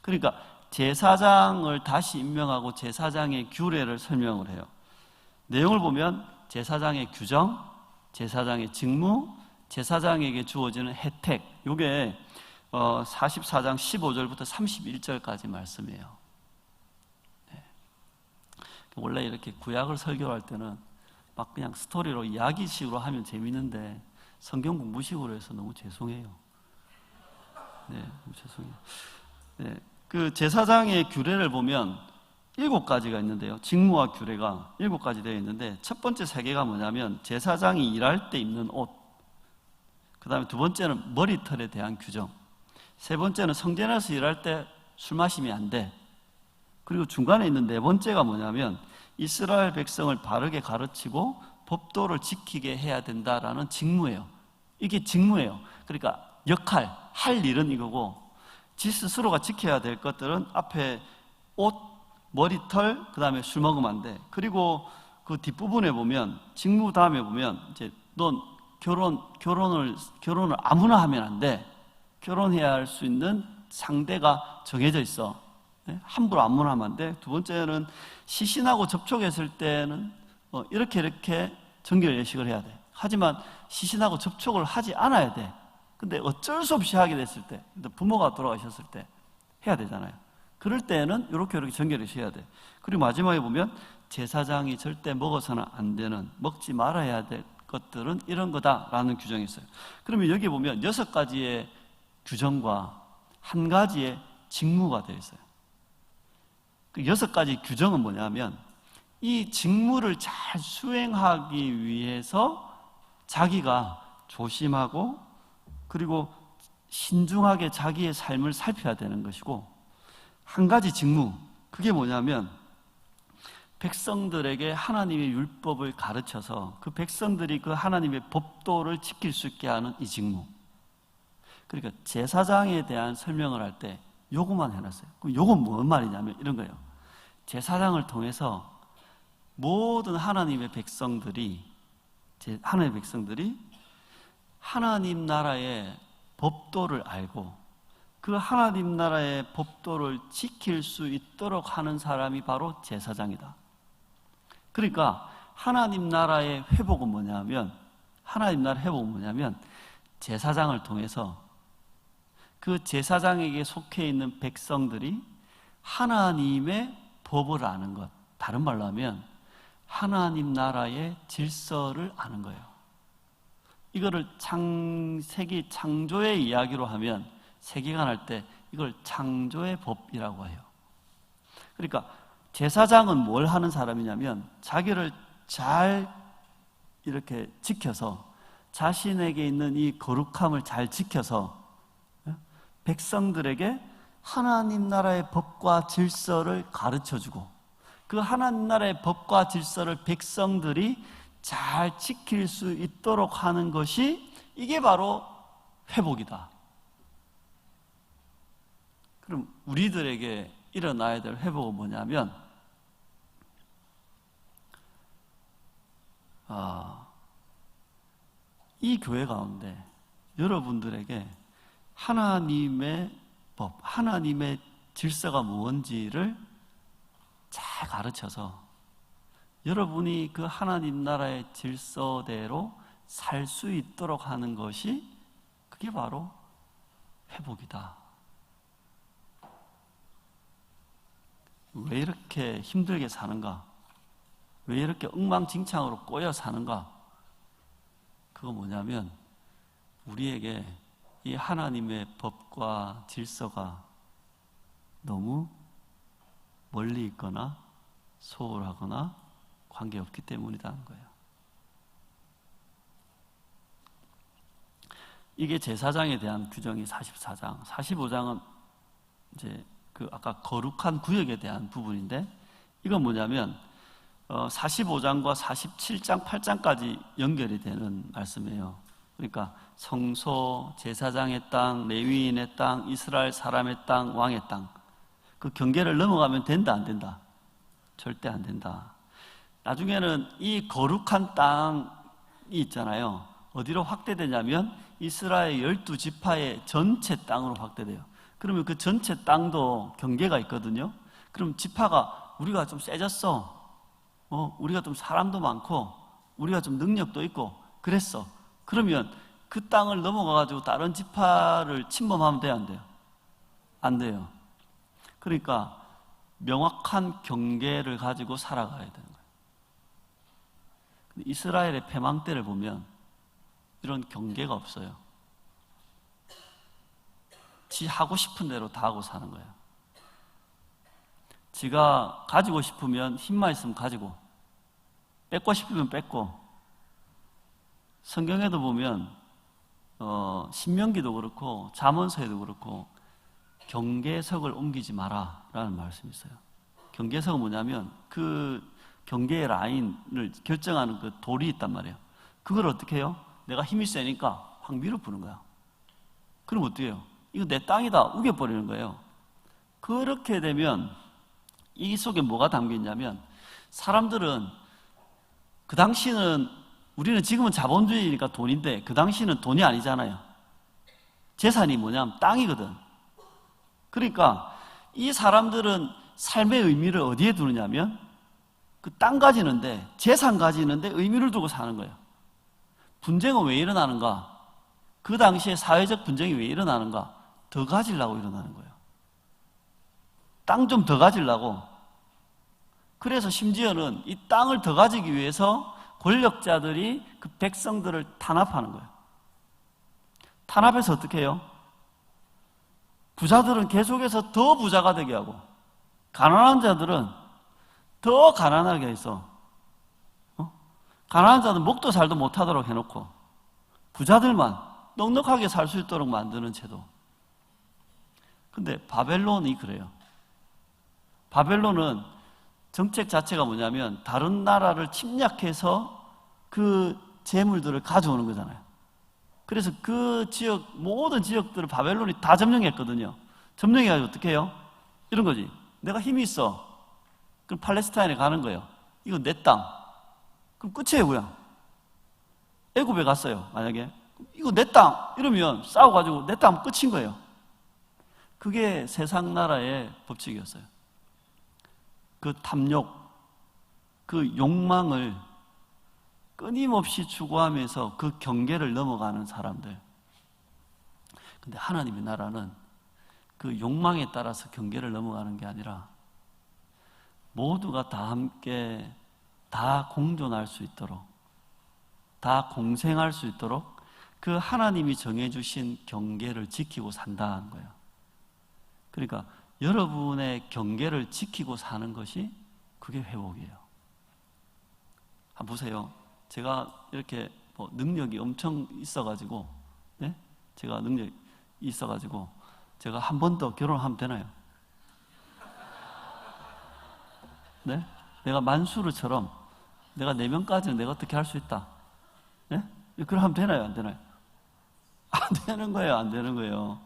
그러니까 제사장을 다시 임명하고 제사장의 규례를 설명을 해요. 내용을 보면 제사장의 규정, 제사장의 직무, 제사장에게 주어지는 혜택, 이게 44장 15절부터 31절까지 말씀이에요. 네. 원래 이렇게 구약을 설교할 때는 막 그냥 스토리로 이야기식으로 하면 재밌는데 성경 공부식으로 해서 너무 죄송해요. 네, 너무 죄송해요. 네, 그 제사장의 규례를 보면 7가지가 있는데요. 직무와 규례가 7가지 되어 있는데, 첫 번째 3개가 뭐냐면 제사장이 일할 때 입는 옷, 그 다음에 두 번째는 머리털에 대한 규정, 세 번째는 성전에서 일할 때 술 마시면 안 돼. 그리고 중간에 있는 4번째가 뭐냐면 이스라엘 백성을 바르게 가르치고 법도를 지키게 해야 된다라는 직무예요. 이게 직무예요. 그러니까 역할, 할 일은 이거고, 지 스스로가 지켜야 될 것들은 앞에 옷, 머리털, 그 다음에 술 먹으면 안 돼. 그리고 그 뒷부분에 보면, 직무 다음에 보면, 이제 넌 결혼을 아무나 하면 안 돼. 결혼해야 할 수 있는 상대가 정해져 있어. 네? 함부로 아무나 하면 안 돼. 두 번째는 시신하고 접촉했을 때는 이렇게 정결 예식을 해야 돼. 하지만 시신하고 접촉을 하지 않아야 돼. 근데 어쩔 수 없이 하게 됐을 때, 부모가 돌아가셨을 때 해야 되잖아요. 그럴 때는 이렇게 정결을 해야 돼. 그리고 마지막에 보면 제사장이 절대 먹어서는 안 되는, 먹지 말아야 될 것들은 이런 거다라는 규정이 있어요. 그러면 여기 보면 6가지의 규정과 1가지의 직무가 되어 있어요. 그 6가지 규정은 뭐냐면 이 직무를 잘 수행하기 위해서 자기가 조심하고, 그리고 신중하게 자기의 삶을 살펴야 되는 것이고, 한 가지 직무, 그게 뭐냐면 백성들에게 하나님의 율법을 가르쳐서 그 백성들이 그 하나님의 법도를 지킬 수 있게 하는 이 직무. 그러니까 제사장에 대한 설명을 할 때 요것만 해놨어요. 그럼 요건 뭔 말이냐면 이런 거예요. 제사장을 통해서 모든 하나님의 백성들이 하나님 나라의 법도를 알고 그 하나님 나라의 법도를 지킬 수 있도록 하는 사람이 바로 제사장이다. 그러니까 하나님 나라의 회복은 뭐냐면 제사장을 통해서 그 제사장에게 속해 있는 백성들이 하나님의 법을 아는 것, 다른 말로 하면 하나님 나라의 질서를 아는 거예요. 이거를 창세기 창조의 이야기로 하면 세계관 할 때 이걸 창조의 법이라고 해요. 그러니까 제사장은 뭘 하는 사람이냐면 자기를 잘 이렇게 지켜서 자신에게 있는 이 거룩함을 잘 지켜서 백성들에게 하나님 나라의 법과 질서를 가르쳐주고 그 하나님 나라의 법과 질서를 백성들이 잘 지킬 수 있도록 하는 것이 이게 바로 회복이다. 그럼 우리들에게 일어나야 될 회복은 뭐냐면 이 교회 가운데 여러분들에게 하나님의 법, 하나님의 질서가 뭔지를 잘 가르쳐서 여러분이 그 하나님 나라의 질서대로 살 수 있도록 하는 것이 그게 바로 회복이다. 왜 이렇게 힘들게 사는가? 왜 이렇게 엉망진창으로 꼬여 사는가? 그거 뭐냐면 우리에게 이 하나님의 법과 질서가 너무 멀리 있거나 소홀하거나 관계없기 때문이라는 거예요. 이게 제사장에 대한 규정이 44장, 45장은 이제 그 아까 거룩한 구역에 대한 부분인데 이건 뭐냐면 45장과 47장, 8장까지 연결이 되는 말씀이에요. 그러니까 성소, 제사장의 땅, 레위인의 땅, 이스라엘 사람의 땅, 왕의 땅, 그 경계를 넘어가면 된다, 안 된다? 절대 안 된다. 나중에는 이 거룩한 땅이 있잖아요. 어디로 확대되냐면 이스라엘 12지파의 전체 땅으로 확대돼요. 그러면 그 전체 땅도 경계가 있거든요. 그럼 지파가 우리가 좀 세졌어. 우리가 좀 사람도 많고 우리가 좀 능력도 있고 그랬어. 그러면 그 땅을 넘어가가지고 다른 지파를 침범하면 돼요, 안 돼요? 안 돼요. 그러니까 명확한 경계를 가지고 살아가야 되는 거예요. 근데 이스라엘의 패망 때를 보면 이런 경계가 없어요. 지 하고 싶은 대로 다 하고 사는 거예요. 지가 가지고 싶으면 힘만 있으면 가지고 뺏고 싶으면 뺏고 성경에도 보면 신명기도 그렇고 잠언서에도 그렇고 경계석을 옮기지 마라 라는 말씀이 있어요. 경계석은 뭐냐면 그 경계의 라인을 결정하는 그 돌이 있단 말이에요. 그걸 어떻게 해요? 내가 힘이 세니까 확 밀어부는 거야. 그럼 어떻게 해요? 이거 내 땅이다 우겨버리는 거예요. 그렇게 되면 이 속에 뭐가 담겨있냐면 사람들은 그 당시는 우리는 지금은 자본주의니까 돈인데 그 당시는 돈이 아니잖아요. 재산이 뭐냐면 땅이거든. 그러니까 이 사람들은 삶의 의미를 어디에 두느냐면 그 땅 가지는데 재산 가지는데 의미를 두고 사는 거예요. 분쟁은 왜 일어나는가? 그 당시에 사회적 분쟁이 왜 일어나는가? 더 가지려고 일어나는 거예요. 땅 좀 더 가지려고. 그래서 심지어는 이 땅을 더 가지기 위해서 권력자들이 그 백성들을 탄압하는 거예요. 탄압해서 어떻게 해요? 부자들은 계속해서 더 부자가 되게 하고 가난한 자들은 더 가난하게 해서 가난한 자들은 먹도 살도 못하도록 해놓고 부자들만 넉넉하게 살 수 있도록 만드는 제도. 근데 바벨론이 그래요. 바벨론은 정책 자체가 뭐냐면 다른 나라를 침략해서 그 재물들을 가져오는 거잖아요. 그래서 그 지역, 모든 지역들을 바벨론이 다 점령했거든요. 점령해가지고 어떻게 해요? 이런 거지. 내가 힘이 있어. 그럼 팔레스타인에 가는 거예요. 이거 내 땅. 그럼 끝이에요, 그냥. 애굽에 갔어요, 만약에. 이거 내 땅! 이러면 싸워가지고 내 땅 끝인 거예요. 그게 세상 나라의 법칙이었어요. 그 탐욕, 그 욕망을 끊임없이 추구하면서 그 경계를 넘어가는 사람들. 근데 하나님의 나라는 그 욕망에 따라서 경계를 넘어가는 게 아니라 모두가 다 함께 다 공존할 수 있도록, 다 공생할 수 있도록 그 하나님이 정해주신 경계를 지키고 산다는 거예요. 그러니까 여러분의 경계를 지키고 사는 것이 그게 회복이에요. 한번 보세요. 제가 이렇게 능력이 엄청 있어가지고, 네? 제가 능력이 있어가지고 제가 한 번 더 결혼하면 되나요? 네? 내가 만수르처럼 내가 4명까지는 내가 어떻게 할 수 있다. 네? 그럼 하면 되나요? 안 되나요? 안 되는 거예요. 안 되는 거예요.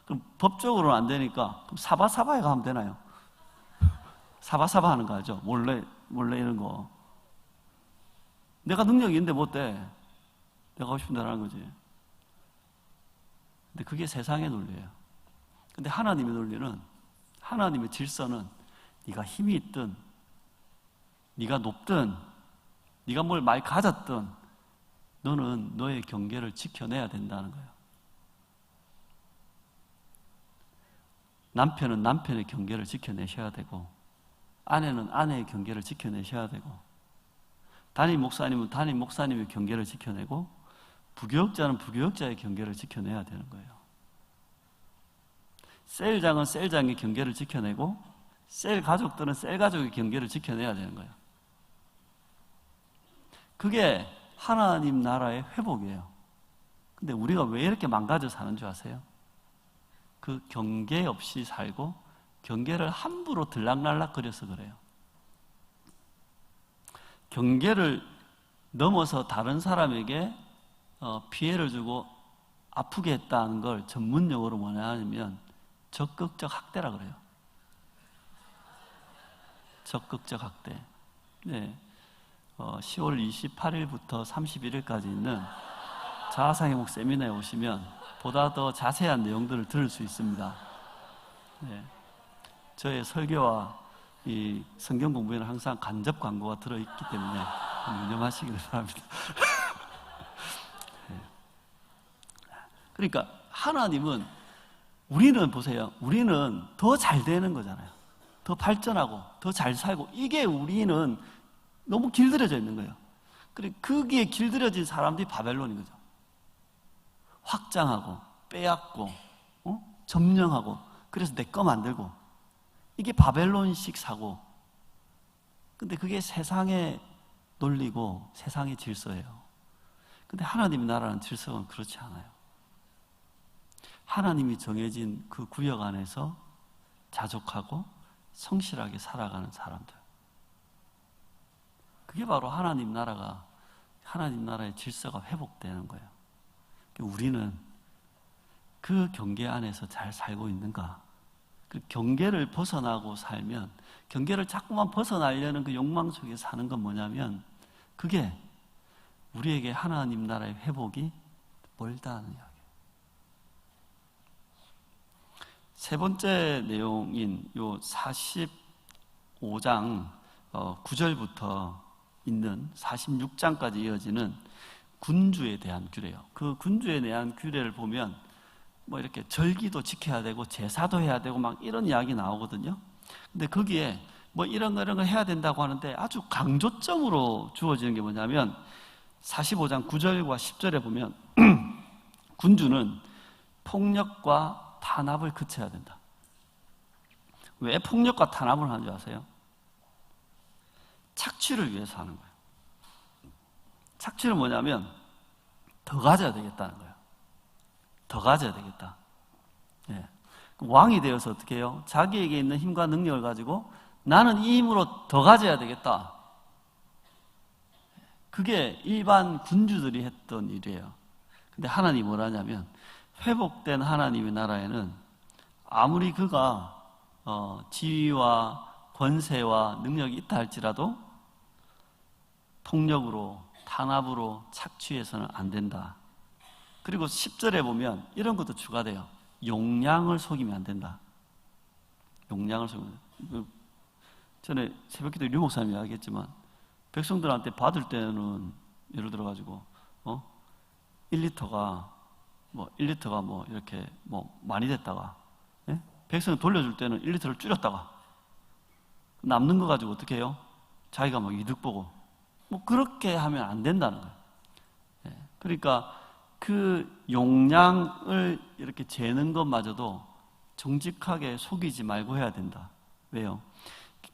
그럼 법적으로는 안 되니까 그럼 사바사바에 가면 되나요? 사바사바 하는 거 알죠? 몰래 이런 거. 내가 능력이 있는데 못 돼. 내가 하고 싶은 대로 하는 거지. 근데 그게 세상의 논리예요. 근데 하나님의 논리는, 하나님의 질서는 네가 힘이 있든 네가 높든 네가 뭘 많이 가졌든 너는 너의 경계를 지켜내야 된다는 거예요. 남편은 남편의 경계를 지켜내셔야 되고, 아내는 아내의 경계를 지켜내셔야 되고, 담임 목사님은 담임 목사님의 경계를 지켜내고, 부교역자는 부교역자의 경계를 지켜내야 되는 거예요. 셀장은 셀장의 경계를 지켜내고, 셀 가족들은 셀 가족의 경계를 지켜내야 되는 거예요. 그게 하나님 나라의 회복이에요. 근데 우리가 왜 이렇게 망가져 사는 줄 아세요? 그 경계 없이 살고 경계를 함부로 들락날락 거려서 그래요. 경계를 넘어서 다른 사람에게 피해를 주고 아프게 했다는 걸 전문용어로 뭐냐 하면 적극적 학대라 그래요. 적극적 학대. 네. 10월 28일부터 31일까지 있는 자아상회복 세미나에 오시면 보다 더 자세한 내용들을 들을 수 있습니다. 네. 저의 설교와 이 성경 공부에는 항상 간접 광고가 들어있기 때문에 유념하시기를 바랍니다. 네. 그러니까 하나님은, 우리는 보세요. 우리는 더 잘 되는 거잖아요. 더 발전하고 더 잘 살고, 이게 우리는 너무 길들여져 있는 거예요. 그리고 거기에 길들여진 사람들이 바벨론인 거죠. 확장하고 빼앗고 점령하고, 그래서 내 거 만들고, 이게 바벨론식 사고. 근데 그게 세상의 논리고 세상의 질서예요. 근데 하나님의 나라는 질서는 그렇지 않아요. 하나님이 정해진 그 구역 안에서 자족하고 성실하게 살아가는 사람들, 그게 바로 하나님 나라의 질서가 회복되는 거예요. 우리는 그 경계 안에서 잘 살고 있는가? 그 경계를 벗어나고 살면, 경계를 자꾸만 벗어나려는 그 욕망 속에 사는 건 뭐냐면, 그게 우리에게 하나님 나라의 회복이 멀다는 이야기예요. 세 번째 내용인 요 45장 9절부터 있는 46장까지 이어지는 군주에 대한 규례예요. 그 군주에 대한 규례를 보면 이렇게 절기도 지켜야 되고 제사도 해야 되고 막 이런 이야기 나오거든요. 근데 거기에 이런 거 해야 된다고 하는데 아주 강조점으로 주어지는 게 뭐냐면 45장 9절과 10절에 보면 군주는 폭력과 탄압을 그쳐야 된다. 왜 폭력과 탄압을 하는 줄 아세요? 착취를 위해서 하는 거예요. 착취는 뭐냐면 더 가져야 되겠다는 거예요. 더 가져야 되겠다. 예. 왕이 되어서 어떻게 해요? 자기에게 있는 힘과 능력을 가지고 나는 이 힘으로 더 가져야 되겠다. 그게 일반 군주들이 했던 일이에요. 근데 하나님이 뭐라냐면 회복된 하나님의 나라에는 아무리 그가 지위와 권세와 능력이 있다 할지라도 폭력으로 탄압으로 착취해서는 안 된다. 그리고 10절에 보면 이런 것도 추가돼요. 용량을 속이면 안 된다. 용량을 속이면. 전에 새벽기도 류 목사님이 이야기했지만 백성들한테 받을 때는 예를 들어가지고 1리터가 이렇게 많이 됐다가, 예? 백성이 돌려줄 때는 1리터를 줄였다가 남는 거 가지고 어떻게 해요? 자기가 이득 보고 그렇게 하면 안 된다는 거예요. 예. 그러니까 그 용량을 이렇게 재는 것마저도 정직하게 속이지 말고 해야 된다. 왜요?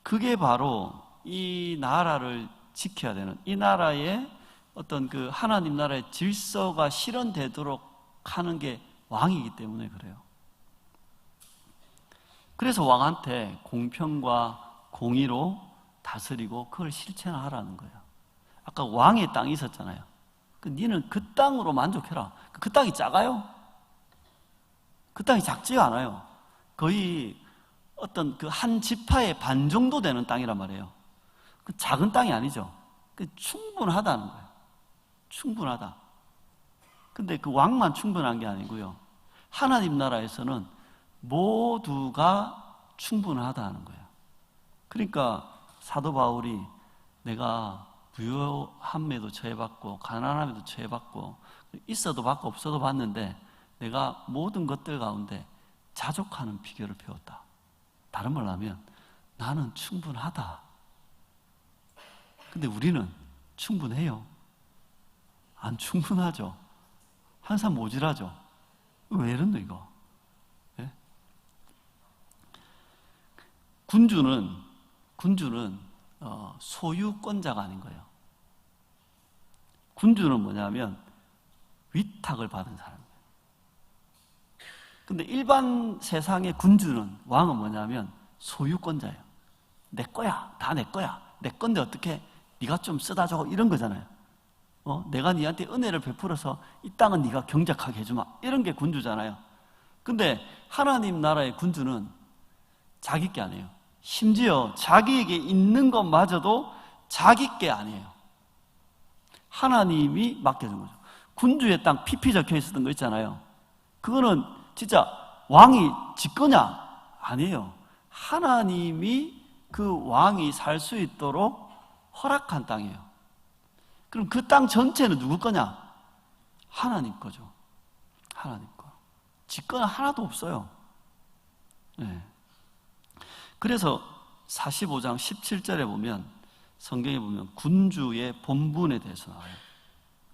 그게 바로 이 나라를 지켜야 되는, 이 나라의 어떤 그 하나님 나라의 질서가 실현되도록 하는 게 왕이기 때문에 그래요. 그래서 왕한테 공평과 공의로 다스리고 그걸 실천하라는 거예요. 아까 왕의 땅이 있었잖아요. 니는 그 땅으로 만족해라. 그 땅이 작아요? 그 땅이 작지가 않아요. 거의 어떤 그 한 지파의 반 정도 되는 땅이란 말이에요. 그 작은 땅이 아니죠. 그 충분하다는 거예요. 충분하다. 근데 그 왕만 충분한 게 아니고요. 하나님 나라에서는 모두가 충분하다는 거예요. 그러니까 사도 바울이 내가 부유함에도 처해봤고 가난함에도 처해봤고 있어도 받고 없어도 받는데 내가 모든 것들 가운데 자족하는 비결을 배웠다. 다른 말로 하면 나는 충분하다. 근데 우리는 충분해요? 안 충분하죠. 항상 모질하죠. 왜 이런다 이거? 예? 군주는 소유권자가 아닌 거예요. 군주는 뭐냐면 위탁을 받은 사람이에요. 근데 일반 세상의 군주는, 왕은 뭐냐면 소유권자예요. 내 거야, 다 내 거야. 내 건데 어떻게 네가 좀 쓰다 줘, 이런 거잖아요. 내가 네한테 은혜를 베풀어서 이 땅은 네가 경작하게 해주마, 이런 게 군주잖아요. 근데 하나님 나라의 군주는 자기 게 아니에요. 심지어 자기에게 있는 것마저도 자기 게 아니에요. 하나님이 맡겨준 거죠. 군주의 땅 PP 적혀 있었던 거 있잖아요. 그거는 진짜 왕이 지 거냐? 아니에요. 하나님이 그 왕이 살 수 있도록 허락한 땅이에요. 그럼 그 땅 전체는 누구 거냐? 하나님 거죠. 하나님 거. 지 거는 하나도 없어요. 네. 그래서 45장 17절에 보면, 성경에 보면 군주의 본분에 대해서 나와요.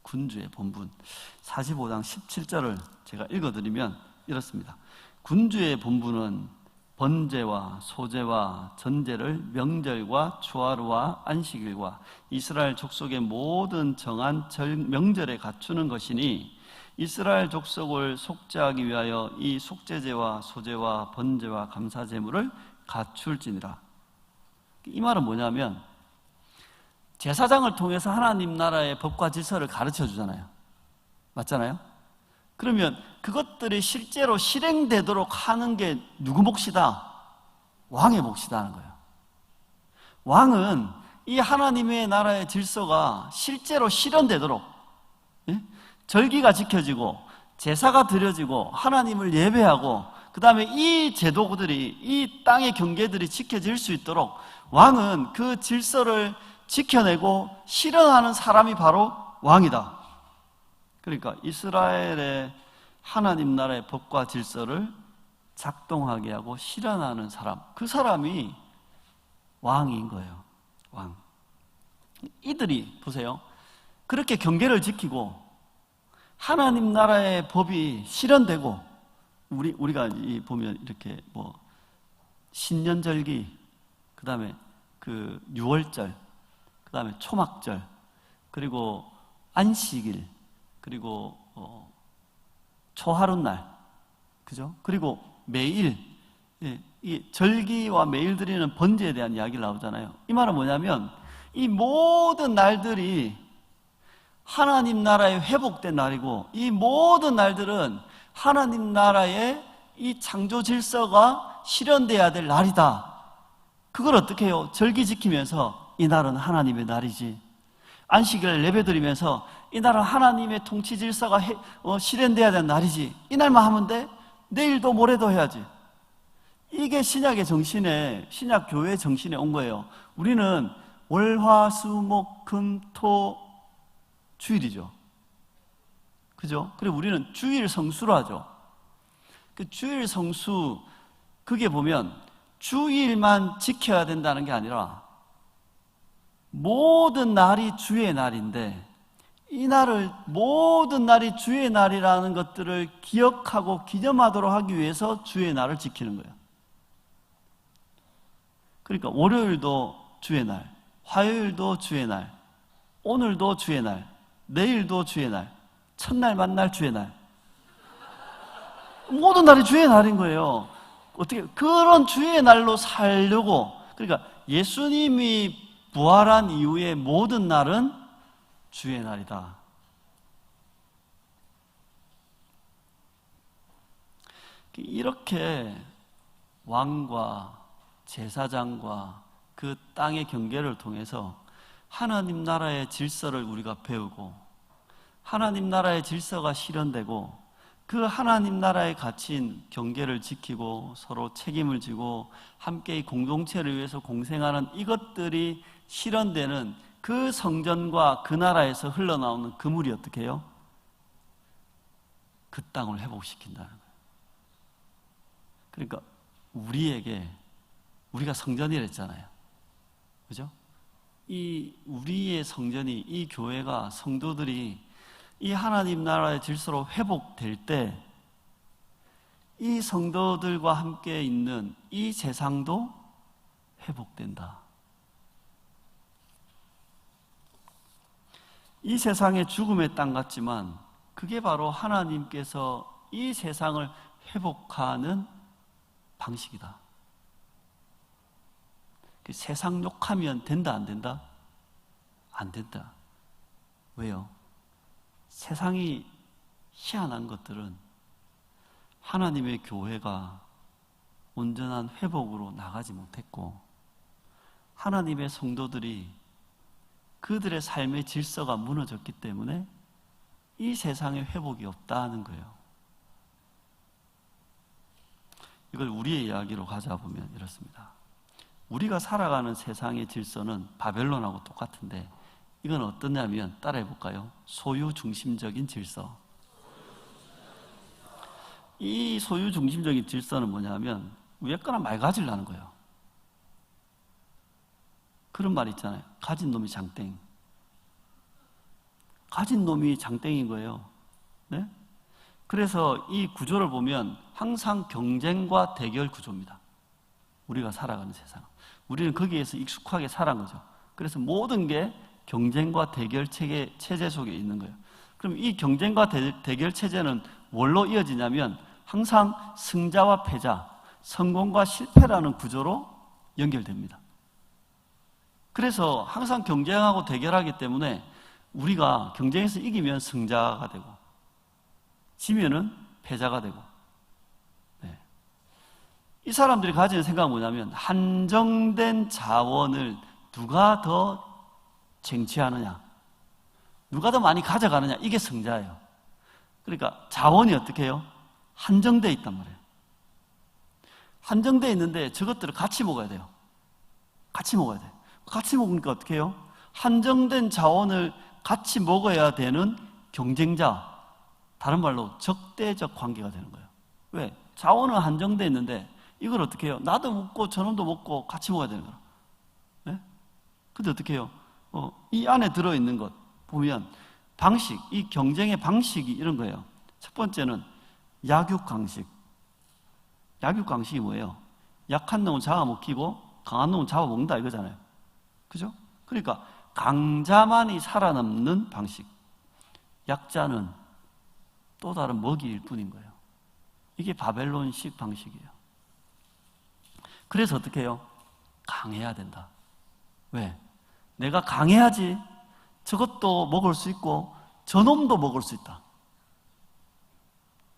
군주의 본분. 45장 17절을 제가 읽어드리면 이렇습니다. 군주의 본분은 번제와 소제와 전제를 명절과 초하루와 안식일과 이스라엘 족속의 모든 정한 명절에 갖추는 것이니 이스라엘 족속을 속죄하기 위하여 이 속죄제와 소제와 번제와 감사제물을 갖출지니라. 이 말은 뭐냐면 제사장을 통해서 하나님 나라의 법과 질서를 가르쳐 주잖아요. 맞잖아요? 그러면 그것들이 실제로 실행되도록 하는 게 누구 몫이다? 왕의 몫이다 하는 거예요. 왕은 이 하나님의 나라의 질서가 실제로 실현되도록, 예? 절기가 지켜지고 제사가 드려지고 하나님을 예배하고 그 다음에 이 제도들이, 이 땅의 경계들이 지켜질 수 있도록 왕은 그 질서를 지켜내고 실현하는 사람이 바로 왕이다. 그러니까 이스라엘의 하나님 나라의 법과 질서를 작동하게 하고 실현하는 사람, 그 사람이 왕인 거예요. 왕. 이들이 보세요. 그렇게 경계를 지키고 하나님 나라의 법이 실현되고, 우리가 보면 이렇게 신년절기, 그 다음에 그 유월절, 그 다음에 초막절, 그리고 안식일, 그리고 초하룻날, 그죠? 그리고 매일, 이 절기와 매일 드리는 번제에 대한 이야기를 나오잖아요. 이 말은 뭐냐면 이 모든 날들이 하나님 나라의 회복된 날이고, 이 모든 날들은 하나님 나라의 이 창조 질서가 실현돼야 될 날이다. 그걸 어떻게 해요? 절기 지키면서 이 날은 하나님의 날이지, 안식일을 예배드리면서 이 날은 하나님의 통치 질서가 실현돼야 되는 날이지, 이 날만 하면 돼? 내일도 모레도 해야지. 이게 신약의 정신에, 신약 교회의 정신에 온 거예요. 우리는 월, 화, 수, 목, 금, 토 주일이죠. 그죠? 그리고 우리는 주일 성수로 하죠. 그 주일 성수, 그게 보면 주일만 지켜야 된다는 게 아니라 모든 날이 주의 날인데, 이 날을, 모든 날이 주의 날이라는 것들을 기억하고 기념하도록 하기 위해서 주의 날을 지키는 거예요. 그러니까 월요일도 주의 날, 화요일도 주의 날, 오늘도 주의 날, 내일도 주의 날, 첫날 만날 주의 날, 모든 날이 주의 날인 거예요. 어떻게 그런 주의 날로 살려고, 그러니까 예수님이 부활한 이후의 모든 날은 주의 날이다. 이렇게 왕과 제사장과 그 땅의 경계를 통해서 하나님 나라의 질서를 우리가 배우고, 하나님 나라의 질서가 실현되고, 그 하나님 나라의 가치인 경계를 지키고 서로 책임을 지고 함께 이 공동체를 위해서 공생하는 이것들이 실현되는 그 성전과 그 나라에서 흘러나오는 그물이 어떻게 해요? 그 땅을 회복시킨다는 거예요. 그러니까 우리가 성전이랬잖아요. 그죠? 이 우리의 성전이, 이 교회가, 성도들이 이 하나님 나라의 질서로 회복될 때 이 성도들과 함께 있는 이 세상도 회복된다. 이 세상의 죽음의 땅 같지만 그게 바로 하나님께서 이 세상을 회복하는 방식이다. 세상 욕하면 된다, 안 된다? 안 된다. 왜요? 세상이 희한한 것들은 하나님의 교회가 온전한 회복으로 나가지 못했고, 하나님의 성도들이 그들의 삶의 질서가 무너졌기 때문에 이 세상에 회복이 없다는 거예요. 이걸 우리의 이야기로 가져보면 이렇습니다. 우리가 살아가는 세상의 질서는 바벨론하고 똑같은데, 이건 어떠냐면 따라해 볼까요? 소유중심적인 질서. 이 소유중심적인 질서는 뭐냐면 위에 거나 말 가지려는 거예요. 그런 말 있잖아요. 가진 놈이 장땡. 가진 놈이 장땡인 거예요. 네? 그래서 이 구조를 보면 항상 경쟁과 대결 구조입니다. 우리가 살아가는 세상. 우리는 거기에서 익숙하게 살아간 거죠. 그래서 모든 게 경쟁과 대결 체제 속에 있는 거예요. 그럼 이 경쟁과 대결 체제는 뭘로 이어지냐면 항상 승자와 패자, 성공과 실패라는 구조로 연결됩니다. 그래서 항상 경쟁하고 대결하기 때문에 우리가 경쟁에서 이기면 승자가 되고 지면은 패자가 되고, 네. 이 사람들이 가지는 생각은 뭐냐면 한정된 자원을 누가 더 쟁취하느냐, 누가 더 많이 가져가느냐, 이게 승자예요. 그러니까 자원이 어떻게 해요? 한정되어 있단 말이에요. 한정되어 있는데 저것들을 같이 먹어야 돼요. 같이 먹어야 돼요. 같이 먹으니까 어떻게 해요? 한정된 자원을 같이 먹어야 되는 경쟁자, 다른 말로 적대적 관계가 되는 거예요. 왜? 자원은 한정되어 있는데 이걸 어떻게 해요? 나도 먹고 저놈도 먹고 같이 먹어야 되는 거예요. 네? 근데 어떻게 해요? 이 안에 들어있는 것 보면 방식, 이 경쟁의 방식이 이런 거예요. 첫 번째는 약육강식. 약육강식이 뭐예요? 약한 놈은 잡아먹히고 강한 놈은 잡아먹는다 이거잖아요. 그죠? 그러니까 강자만이 살아남는 방식. 약자는 또 다른 먹이일 뿐인 거예요. 이게 바벨론식 방식이에요. 그래서 어떻게 해요? 강해야 된다. 왜? 내가 강해야지 저것도 먹을 수 있고 저놈도 먹을 수 있다.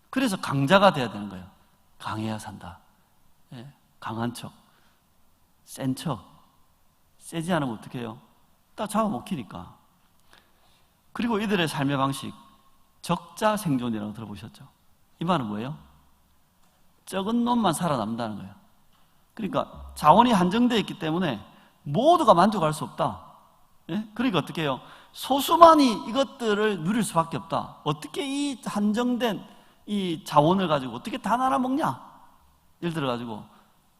그래서 강자가 돼야 되는 거예요. 강해야 산다. 예, 강한 척, 센 척. 세지 않으면 어떻게 해요? 딱 잡아먹히니까. 그리고 이들의 삶의 방식, 적자 생존이라고 들어보셨죠? 이 말은 뭐예요? 적은 놈만 살아남는다는 거예요. 그러니까 자원이 한정되어 있기 때문에 모두가 만족할 수 없다. 예? 그러니까 어떻게 해요? 소수만이 이것들을 누릴 수밖에 없다. 어떻게 이 한정된 이 자원을 가지고 어떻게 다 나눠 먹냐? 예를 들어 가지고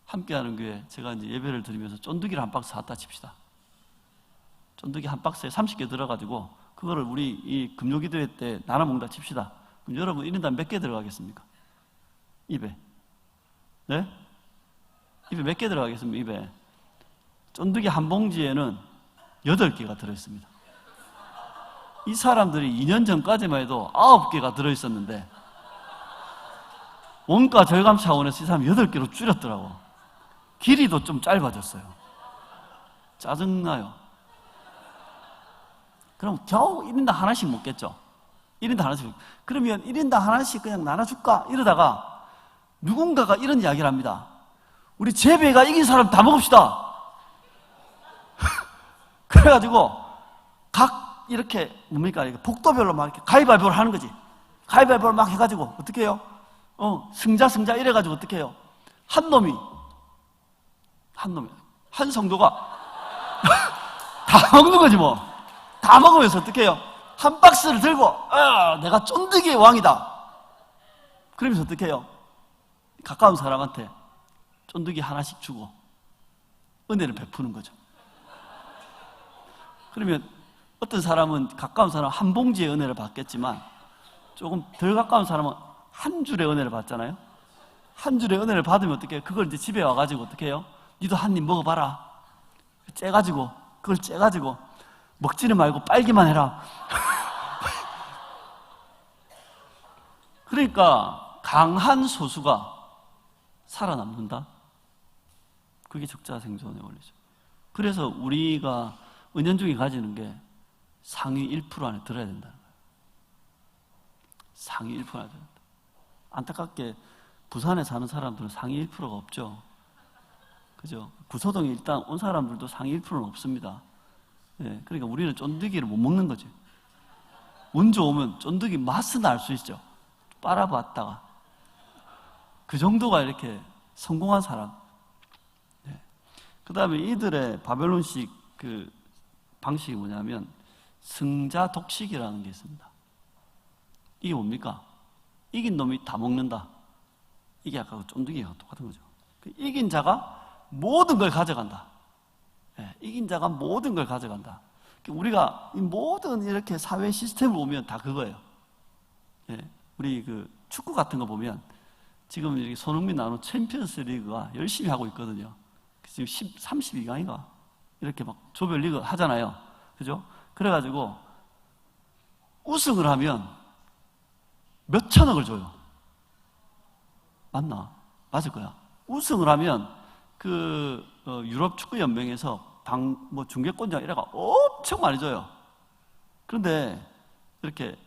함께하는 교회 제가 이제 예배를 드리면서 쫀득이를 한 박스 사왔다 칩시다. 쫀득이 한 박스에 30개 들어가지고 그거를 우리 이 금요기도회 때 나눠 먹는다 칩시다. 그럼 여러분 1인당 몇 개 들어가겠습니까? 입에. 네? 입에 몇 개 들어가겠습니까? 입에. 쫀득이 한 봉지에는 8개가 들어있습니다. 이 사람들이 2년 전까지만 해도 9개가 들어있었는데 원가 절감 차원에서 이 사람이 8개로 줄였더라고. 길이도 좀 짧아졌어요. 짜증나요. 그럼 겨우 1인당 하나씩 먹겠죠. 1인당 하나씩. 그러면 1인당 하나씩 그냥 나눠줄까? 이러다가 누군가가 이런 이야기를 합니다. 우리 제배가 이긴 사람 다 먹읍시다. 그래가지고 각 이렇게 뭡니까? 복도별로 막 이렇게 가위바위보를 하는 거지. 가위바위보를 막 해가지고 어떻게 해요? 승자 이래가지고 어떻게 해요? 한 놈이 한 성도가 다 먹는 거지 뭐. 다 먹으면서 어떻게 해요? 한 박스를 들고 내가 쫀득이의 왕이다. 그러면서 어떻게 해요? 가까운 사람한테 쫀득이 하나씩 주고 은혜를 베푸는 거죠. 그러면 어떤 사람은 가까운 사람 한 봉지의 은혜를 받겠지만 조금 덜 가까운 사람은 한 줄의 은혜를 받잖아요. 한 줄의 은혜를 받으면 어떻게 해요? 그걸 이제 집에 와가지고 어떻게 해요? 니도 한 입 먹어봐라. 그걸 째가지고 먹지는 말고 빨기만 해라. 그러니까 강한 소수가 살아남는다. 그게 적자 생존의 원리죠. 그래서 우리가 은연중에 가지는 게 상위 1% 안에 들어야 된다는 거예요. 상위 1% 안에 들어야 된다. 안타깝게 부산에 사는 사람들은 상위 1%가 없죠. 그죠? 구소동에 일단 온 사람들도 상위 1%는 없습니다. 네, 그러니까 우리는 쫀득이를 못 먹는 거죠. 운 좋으면 쫀득이 맛은 알 수 있죠. 빨아봤다가. 그 정도가 이렇게 성공한 사람. 네. 그 다음에 이들의 바벨론식 그 방식이 뭐냐면 승자 독식이라는 게 있습니다. 이게 뭡니까? 이긴 놈이 다 먹는다. 이게 아까 그 쫀득이가 똑같은 거죠. 이긴 자가 모든 걸 가져간다. 네, 이긴 자가 모든 걸 가져간다. 우리가 이 모든 이렇게 사회 시스템을 보면 다 그거예요. 네, 우리 그 축구 같은 거 보면 지금 이렇게 손흥민 나오는 챔피언스 리그가 열심히 하고 있거든요. 지금 32강인가? 이렇게 막 조별리그 하잖아요. 그죠? 그래가지고 우승을 하면 몇 천억을 줘요. 맞나? 맞을 거야. 우승을 하면 그 유럽 축구 연맹에서 중계권자 이래가 엄청 많이 줘요. 그런데 이렇게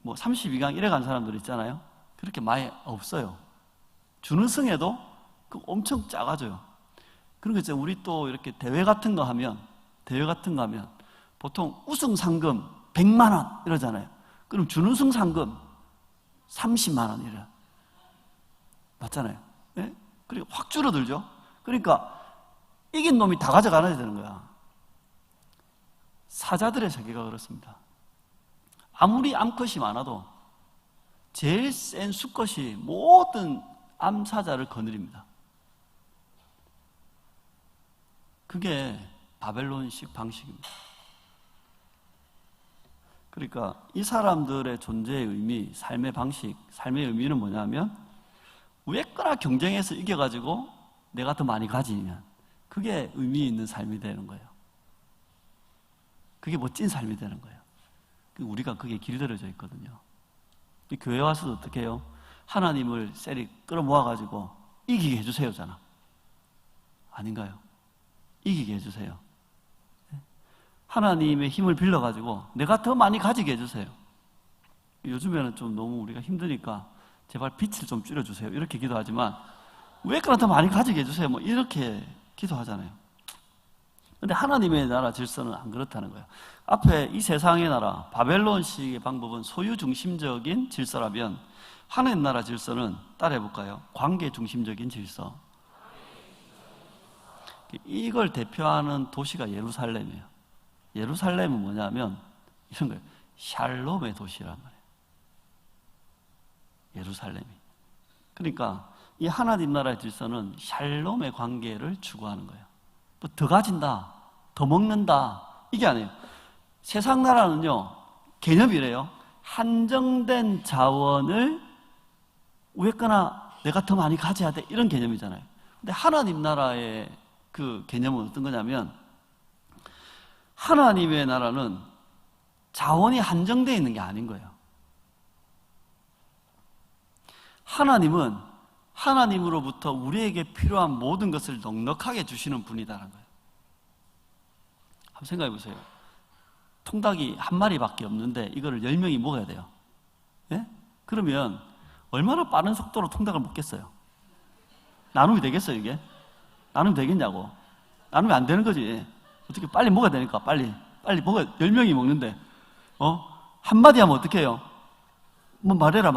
32강 이래 간 사람들 있잖아요. 그렇게 많이 없어요. 준우승에도 그 엄청 작아져요. 그러니까 이제 우리 또 이렇게 대회 같은 거 하면 보통 우승 상금 100만 원 이러잖아요. 그럼 준우승 상금 30만 원 이래. 맞잖아요. 네? 그리고 확 줄어들죠. 그러니까 이긴 놈이 다 가져가야 되는 거야. 사자들의 세계가 그렇습니다. 아무리 암컷이 많아도 제일 센 수컷이 모든 암사자를 거느립니다. 그게 바벨론식 방식입니다. 그러니까 이 사람들의 존재의 의미, 삶의 방식, 삶의 의미는 뭐냐면 위에거나 경쟁해서 이겨가지고 내가 더 많이 가지면 그게 의미 있는 삶이 되는 거예요. 그게 멋진 삶이 되는 거예요. 우리가 그게 길들여져 있거든요. 이 교회 와서도 어떻게 해요? 하나님을 셀이 끌어모아가지고 이기게 해주세요잖아. 아닌가요? 이기게 해주세요. 하나님의 힘을 빌려가지고 내가 더 많이 가지게 해주세요. 요즘에는 좀 너무 우리가 힘드니까 제발 빛을 좀 줄여주세요 이렇게 기도하지만 왜 그런 더 많이 가지게 해주세요 뭐 이렇게 기도하잖아요. 근데 하나님의 나라 질서는 안 그렇다는 거예요. 앞에 이 세상의 나라 바벨론식의 방법은 소유 중심적인 질서라면 하나님 나라 질서는 따라해볼까요? 관계 중심적인 질서. 이걸 대표하는 도시가 예루살렘이에요. 예루살렘은 뭐냐면 이런 거예요. 샬롬의 도시란 말이에요. 예루살렘이. 그러니까 이 하나님 나라의 질서는 샬롬의 관계를 추구하는 거예요. 뭐 더 가진다, 더 먹는다 이게 아니에요. 세상 나라는요 개념이래요. 한정된 자원을 왜 거나 내가 더 많이 가져야 돼 이런 개념이잖아요. 근데 하나님 나라의 그 개념은 어떤 거냐면 하나님의 나라는 자원이 한정되어 있는 게 아닌 거예요. 하나님은 하나님으로부터 우리에게 필요한 모든 것을 넉넉하게 주시는 분이다라는 거예요. 한번 생각해 보세요. 통닭이 한 마리밖에 없는데 이거를 10명이 먹어야 돼요. 예? 그러면 얼마나 빠른 속도로 통닭을 먹겠어요? 나눔이 되겠어요 이게? 나눔이 되겠냐고. 나눔이 안 되는 거지. 어떻게 빨리 먹어야 되니까 빨리 먹어야 10명이 먹는데 한마디 하면 어떻게 해요? 뭐 말해라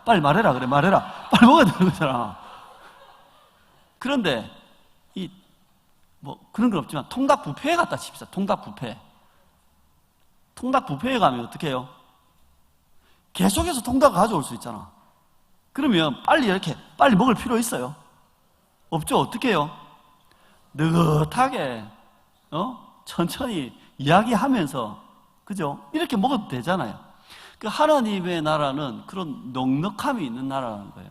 빨리 말해라 그래 말해라 빨리 먹어야 되는 거잖아. 그런데 뭐 그런 건 없지만 통닭 뷔페에 갔다 칩시다. 통닭 뷔페에 가면 어떻게 해요? 계속해서 통닭을 가져올 수 있잖아. 그러면 빨리 먹을 필요 있어요? 없죠. 어떻게 해요? 느긋하게 천천히 이야기하면서 그죠? 이렇게 먹어도 되잖아요. 그 하나님의 나라는 그런 넉넉함이 있는 나라라는 거예요.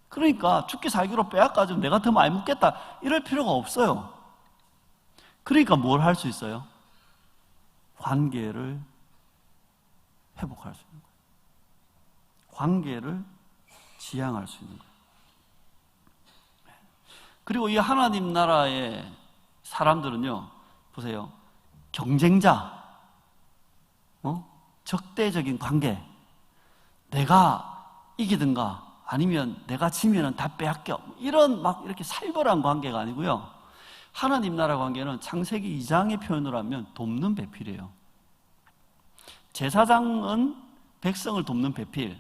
그러니까 죽기 살기로 빼앗가지고 내가 더 많이 먹겠다 이럴 필요가 없어요. 그러니까 뭘 할 수 있어요? 관계를 회복할 수 있는 거예요. 관계를 지향할 수 있는 거예요. 그리고 이 하나님 나라의 사람들은요, 보세요. 경쟁자, 적대적인 관계, 내가 이기든가 아니면 내가 지면은 다 빼앗겨 이런 막 이렇게 살벌한 관계가 아니고요. 하나님 나라 관계는 창세기 2장의 표현으로 하면 돕는 배필이에요. 제사장은 백성을 돕는 배필,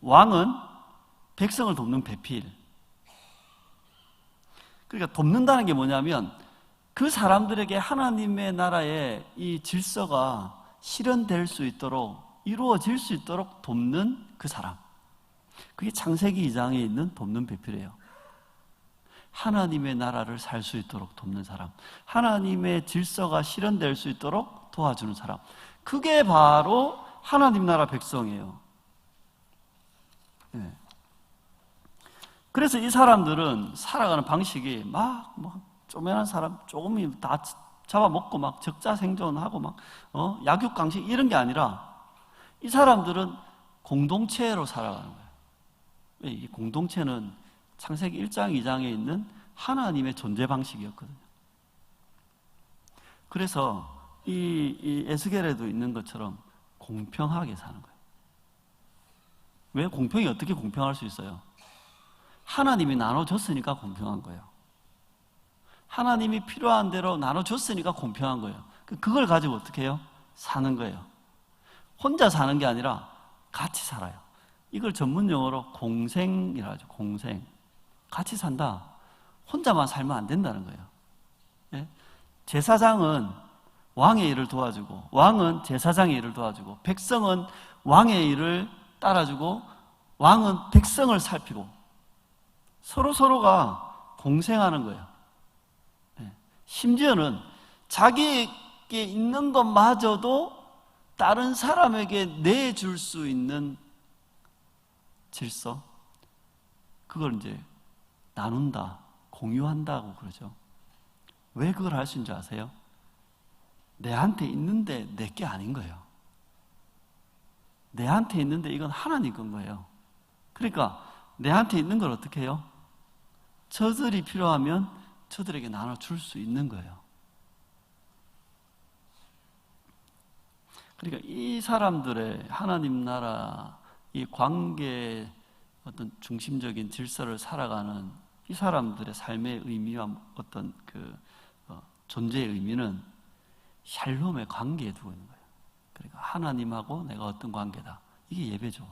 왕은 백성을 돕는 배필. 그러니까 돕는다는 게 뭐냐면 그 사람들에게 하나님의 나라의 이 질서가 실현될 수 있도록 이루어질 수 있도록 돕는 그 사람. 그게 창세기 2장에 있는 돕는 배필이에요. 하나님의 나라를 살 수 있도록 돕는 사람, 하나님의 질서가 실현될 수 있도록 도와주는 사람, 그게 바로 하나님 나라 백성이에요. 네. 그래서 이 사람들은 살아가는 방식이 쪼매난 사람 조금이 다 잡아먹고 막 적자 생존하고 막 약육강식 이런 게 아니라 이 사람들은 공동체로 살아가는 거예요. 이 공동체는 창세기 1장, 2장에 있는 하나님의 존재 방식이었거든요. 그래서 이 에스겔에도 있는 것처럼 공평하게 사는 거예요. 왜? 공평이 어떻게 공평할 수 있어요? 하나님이 나눠줬으니까 공평한 거예요. 하나님이 필요한 대로 나눠줬으니까 공평한 거예요. 그걸 가지고 어떻게 해요? 사는 거예요. 혼자 사는 게 아니라 같이 살아요. 이걸 전문 용어로 공생이라고 하죠. 공생. 같이 산다. 혼자만 살면 안 된다는 거예요. 예? 제사장은 왕의 일을 도와주고, 왕은 제사장의 일을 도와주고, 백성은 왕의 일을 따라주고, 왕은 백성을 살피고, 서로가 공생하는 거예요. 예. 심지어는 자기에게 있는 것마저도 다른 사람에게 내줄 수 있는 질서, 그걸 이제 나눈다, 공유한다고 그러죠. 왜 그걸 할 수 있는지 아세요? 내한테 있는데 내 게 아닌 거예요. 내한테 있는데 이건 하나님 건 거예요. 그러니까 내한테 있는 걸 어떻게 해요? 저들이 필요하면 저들에게 나눠줄 수 있는 거예요. 그러니까 이 사람들의 하나님 나라 이 관계의 어떤 중심적인 질서를 살아가는 이 사람들의 삶의 의미와 어떤 존재의 의미는 샬롬의 관계에 두고 있는 거예요. 그러니까 하나님하고 내가 어떤 관계다. 이게 예배죠.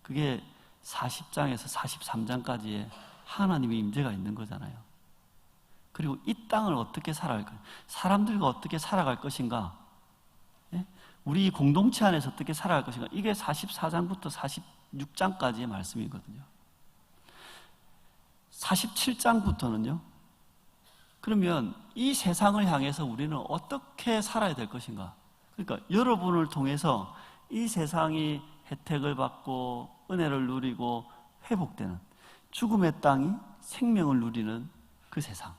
그게 40장에서 43장까지의 하나님의 임재가 있는 거잖아요. 그리고 이 땅을 어떻게 살아갈 거예요? 사람들과 어떻게 살아갈 것인가? 예? 우리 공동체 안에서 어떻게 살아갈 것인가? 이게 44장부터 46장까지의 말씀이거든요. 47장부터는요. 그러면 이 세상을 향해서 우리는 어떻게 살아야 될 것인가? 그러니까 여러분을 통해서 이 세상이 혜택을 받고 은혜를 누리고 회복되는 죽음의 땅이 생명을 누리는 그 세상.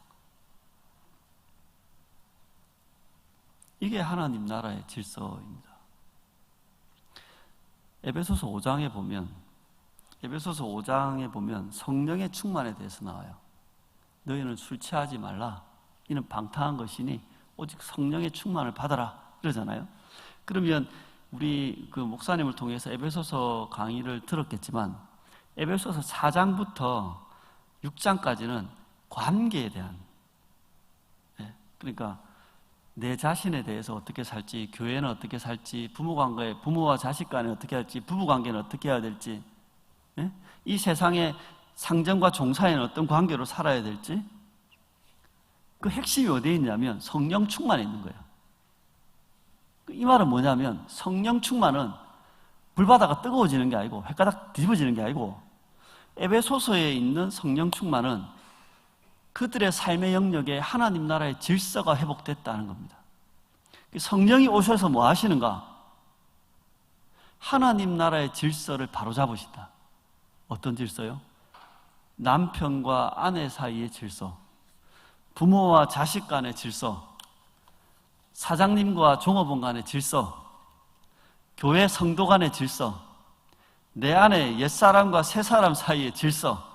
이게 하나님 나라의 질서입니다. 에베소서 5장에 보면 성령의 충만에 대해서 나와요. 너희는 술 취하지 말라. 이는 방탕한 것이니 오직 성령의 충만을 받아라. 이러잖아요. 그러면 우리 그 목사님을 통해서 에베소서 강의를 들었겠지만 에베소서 4장부터 6장까지는 관계에 대한, 그러니까 내 자신에 대해서 어떻게 살지, 교회는 어떻게 살지, 부모와 자식 간에 어떻게 할지, 부부 관계는 어떻게 해야 될지, 이 세상의 상정과 종사에는 어떤 관계로 살아야 될지, 그 핵심이 어디에 있냐면 성령 충만에 있는 거예요. 이 말은 뭐냐면 성령 충만은 불바다가 뜨거워지는 게 아니고 헷가닥 뒤집어지는 게 아니고 에베소서에 있는 성령 충만은 그들의 삶의 영역에 하나님 나라의 질서가 회복됐다는 겁니다. 성령이 오셔서 뭐 하시는가? 하나님 나라의 질서를 바로잡으신다. 어떤 질서요? 남편과 아내 사이의 질서, 부모와 자식 간의 질서, 사장님과 종업원 간의 질서, 교회 성도 간의 질서, 내 안에 옛사람과 새사람 사이의 질서,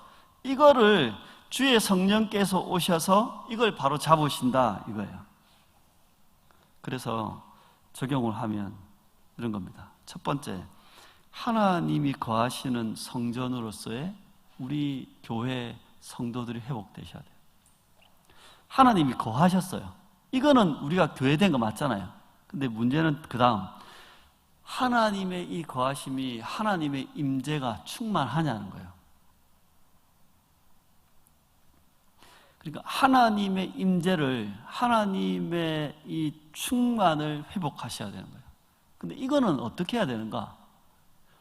이거를 주의 성령께서 오셔서 이걸 바로 잡으신다 이거예요. 그래서 적용을 하면 이런 겁니다. 첫 번째, 하나님이 거하시는 성전으로서의 우리 교회 성도들이 회복되셔야 돼요. 하나님이 거하셨어요. 이거는 우리가 교회된 거 맞잖아요. 근데 문제는 그 다음, 하나님의 이 거하심이 하나님의 임재가 충만하냐는 거예요. 그러니까 하나님의 임재를, 하나님의 이 충만을 회복하셔야 되는 거예요. 근데 이거는 어떻게 해야 되는가?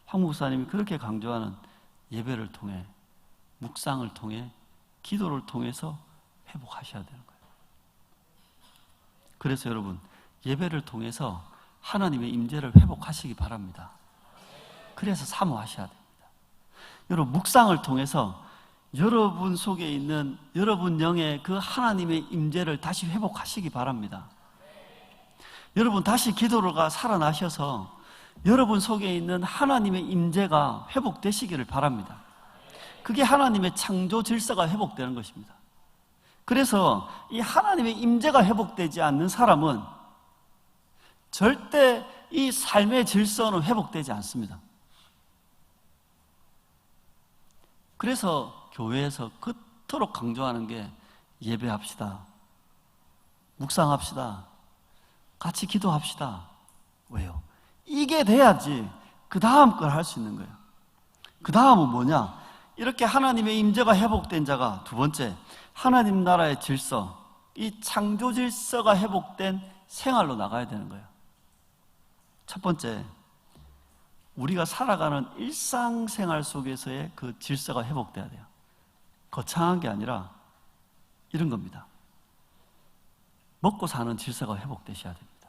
황 목사님이 그렇게 강조하는 예배를 통해, 묵상을 통해, 기도를 통해서 회복하셔야 되는 거예요. 그래서 여러분, 예배를 통해서 하나님의 임재를 회복하시기 바랍니다. 그래서 사모하셔야 됩니다. 여러분, 묵상을 통해서 여러분 속에 있는 여러분 영의 그 하나님의 임재를 다시 회복하시기 바랍니다. 여러분 다시 기도로가 살아나셔서 여러분 속에 있는 하나님의 임재가 회복되시기를 바랍니다. 그게 하나님의 창조 질서가 회복되는 것입니다. 그래서 이 하나님의 임재가 회복되지 않는 사람은 절대 이 삶의 질서는 회복되지 않습니다. 그래서 교회에서 그토록 강조하는 게 예배합시다, 묵상합시다, 같이 기도합시다. 왜요? 이게 돼야지 그 다음 걸 할 수 있는 거예요. 그 다음은 뭐냐? 이렇게 하나님의 임재가 회복된 자가, 두 번째, 하나님 나라의 질서, 이 창조 질서가 회복된 생활로 나가야 되는 거예요. 첫 번째, 우리가 살아가는 일상생활 속에서의 그 질서가 회복돼야 돼요. 거창한 게 아니라 이런 겁니다. 먹고 사는 질서가 회복되셔야 됩니다.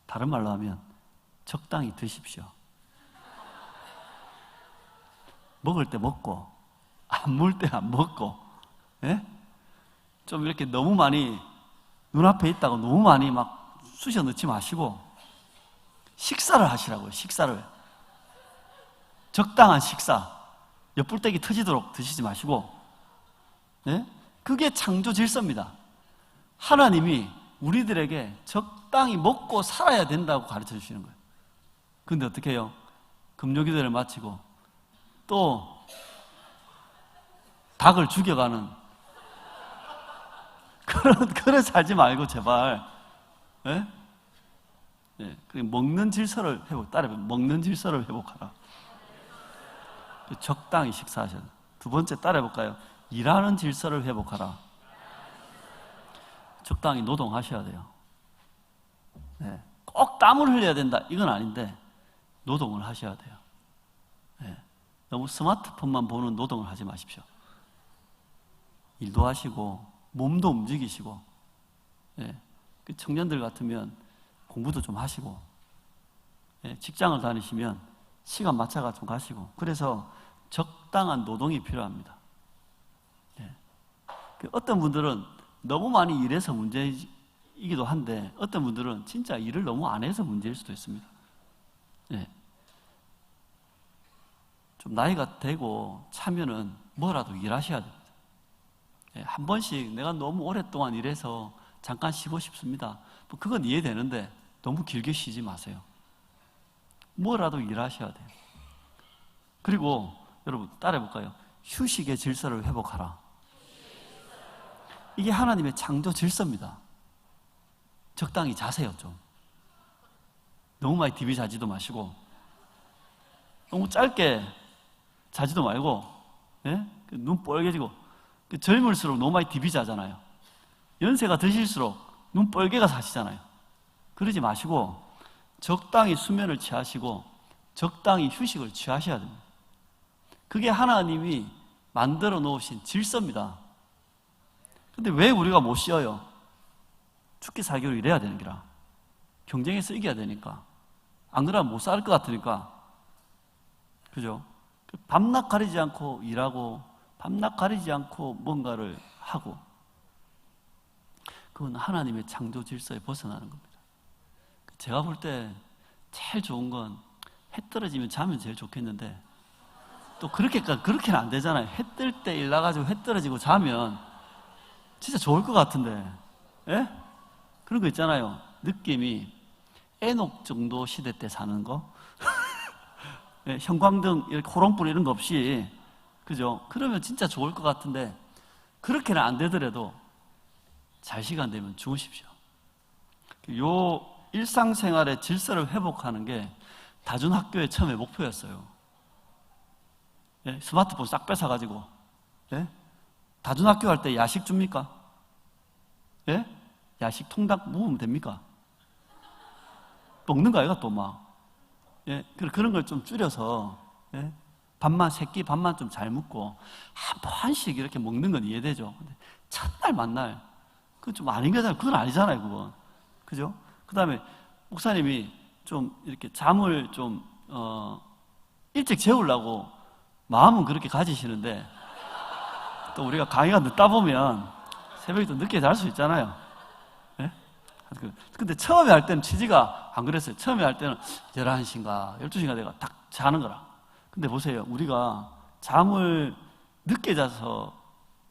다른 말로 하면 적당히 드십시오. 먹을 때 먹고 안 먹을 때 안 먹고, 예? 좀 이렇게 너무 많이 눈앞에 있다고 너무 많이 막 쑤셔 넣지 마시고, 식사를 하시라고요. 식사를. 적당한 식사. 옆불떼기 터지도록 드시지 마시고, 네? 그게 창조 질서입니다. 하나님이 우리들에게 적당히 먹고 살아야 된다고 가르쳐 주시는 거예요. 근데 어떻게 해요? 금요기도를 마치고 또 닭을 죽여가는 그런 살지 말고 제발. 네? 네, 먹는 질서를 먹는 질서를 회복하라. 적당히 식사하셔야 돼요. 두 번째 따라해볼까요? 일하는 질서를 회복하라. 적당히 노동하셔야 돼요. 네, 꼭 땀을 흘려야 된다 이건 아닌데 노동을 하셔야 돼요. 네, 너무 스마트폰만 보는 노동을 하지 마십시오. 일도 하시고 몸도 움직이시고, 네, 청년들 같으면 공부도 좀 하시고, 네, 직장을 다니시면 시간 맞춰가 좀 가시고, 그래서 적당한 노동이 필요합니다. 네. 어떤 분들은 너무 많이 일해서 문제이기도 한데 어떤 분들은 진짜 일을 너무 안 해서 문제일 수도 있습니다. 네. 좀 나이가 되고 차면은 뭐라도 일하셔야 됩니다. 네. 한 번씩 내가 너무 오랫동안 일해서 잠깐 쉬고 싶습니다. 그건 이해되는데 너무 길게 쉬지 마세요. 뭐라도 일하셔야 돼요. 그리고 여러분 따라해볼까요? 휴식의 질서를 회복하라. 이게 하나님의 창조 질서입니다. 적당히 자세요. 좀 너무 많이 TV 자지도 마시고 너무 짧게 자지도 말고, 예? 눈 뻘개지고, 젊을수록 너무 많이 TV 자잖아요. 연세가 드실수록 눈 뻘개가 사시잖아요. 그러지 마시고 적당히 수면을 취하시고 적당히 휴식을 취하셔야 됩니다. 그게 하나님이 만들어 놓으신 질서입니다. 근데 왜 우리가 못 쉬어요? 죽기 살기로 일해야 되는 기라. 경쟁에서 이겨야 되니까. 안 그러면 못 살 것 같으니까. 그죠? 밤낮 가리지 않고 일하고 밤낮 가리지 않고 뭔가를 하고, 그건 하나님의 창조 질서에 벗어나는 겁니다. 제가 볼 때 제일 좋은 건 해 떨어지면 자면 제일 좋겠는데 또 그렇게는 안 되잖아요. 해 뜰 때 일 나가지고 해 떨어지고 자면 진짜 좋을 것 같은데, 예? 그런 거 있잖아요. 느낌이 에녹 정도 시대 때 사는 거, 예, 형광등 이렇게 호롱불 이런 거 없이, 그죠? 그러면 진짜 좋을 것 같은데 그렇게는 안 되더라도 잘 시간 되면 주무십시오. 요 일상생활의 질서를 회복하는 게 다준학교의 처음에 목표였어요. 예? 스마트폰 싹 뺏어가지고, 예? 다준학교 할 때 야식 줍니까? 예? 야식 통닭 먹으면 됩니까? 먹는 거 아이가 또 막. 예? 그런 걸 좀 줄여서, 예? 밥만 세끼 밥만 좀 잘 먹고 한 번씩 이렇게 먹는 건 이해되죠. 근데 첫날 만날 그건 좀 아닌 거잖아요. 그건 아니잖아요. 그건, 그죠? 그 다음에 목사님이 좀 이렇게 잠을 좀 일찍 재우려고 마음은 그렇게 가지시는데 또 우리가 강의가 늦다 보면 새벽에 또 늦게 잘 수 있잖아요. 예? 근데 처음에 할 때는 취지가 안 그랬어요. 처음에 할 때는 11시인가 12시인가 내가 딱 자는 거라. 근데 보세요. 우리가 잠을 늦게 자서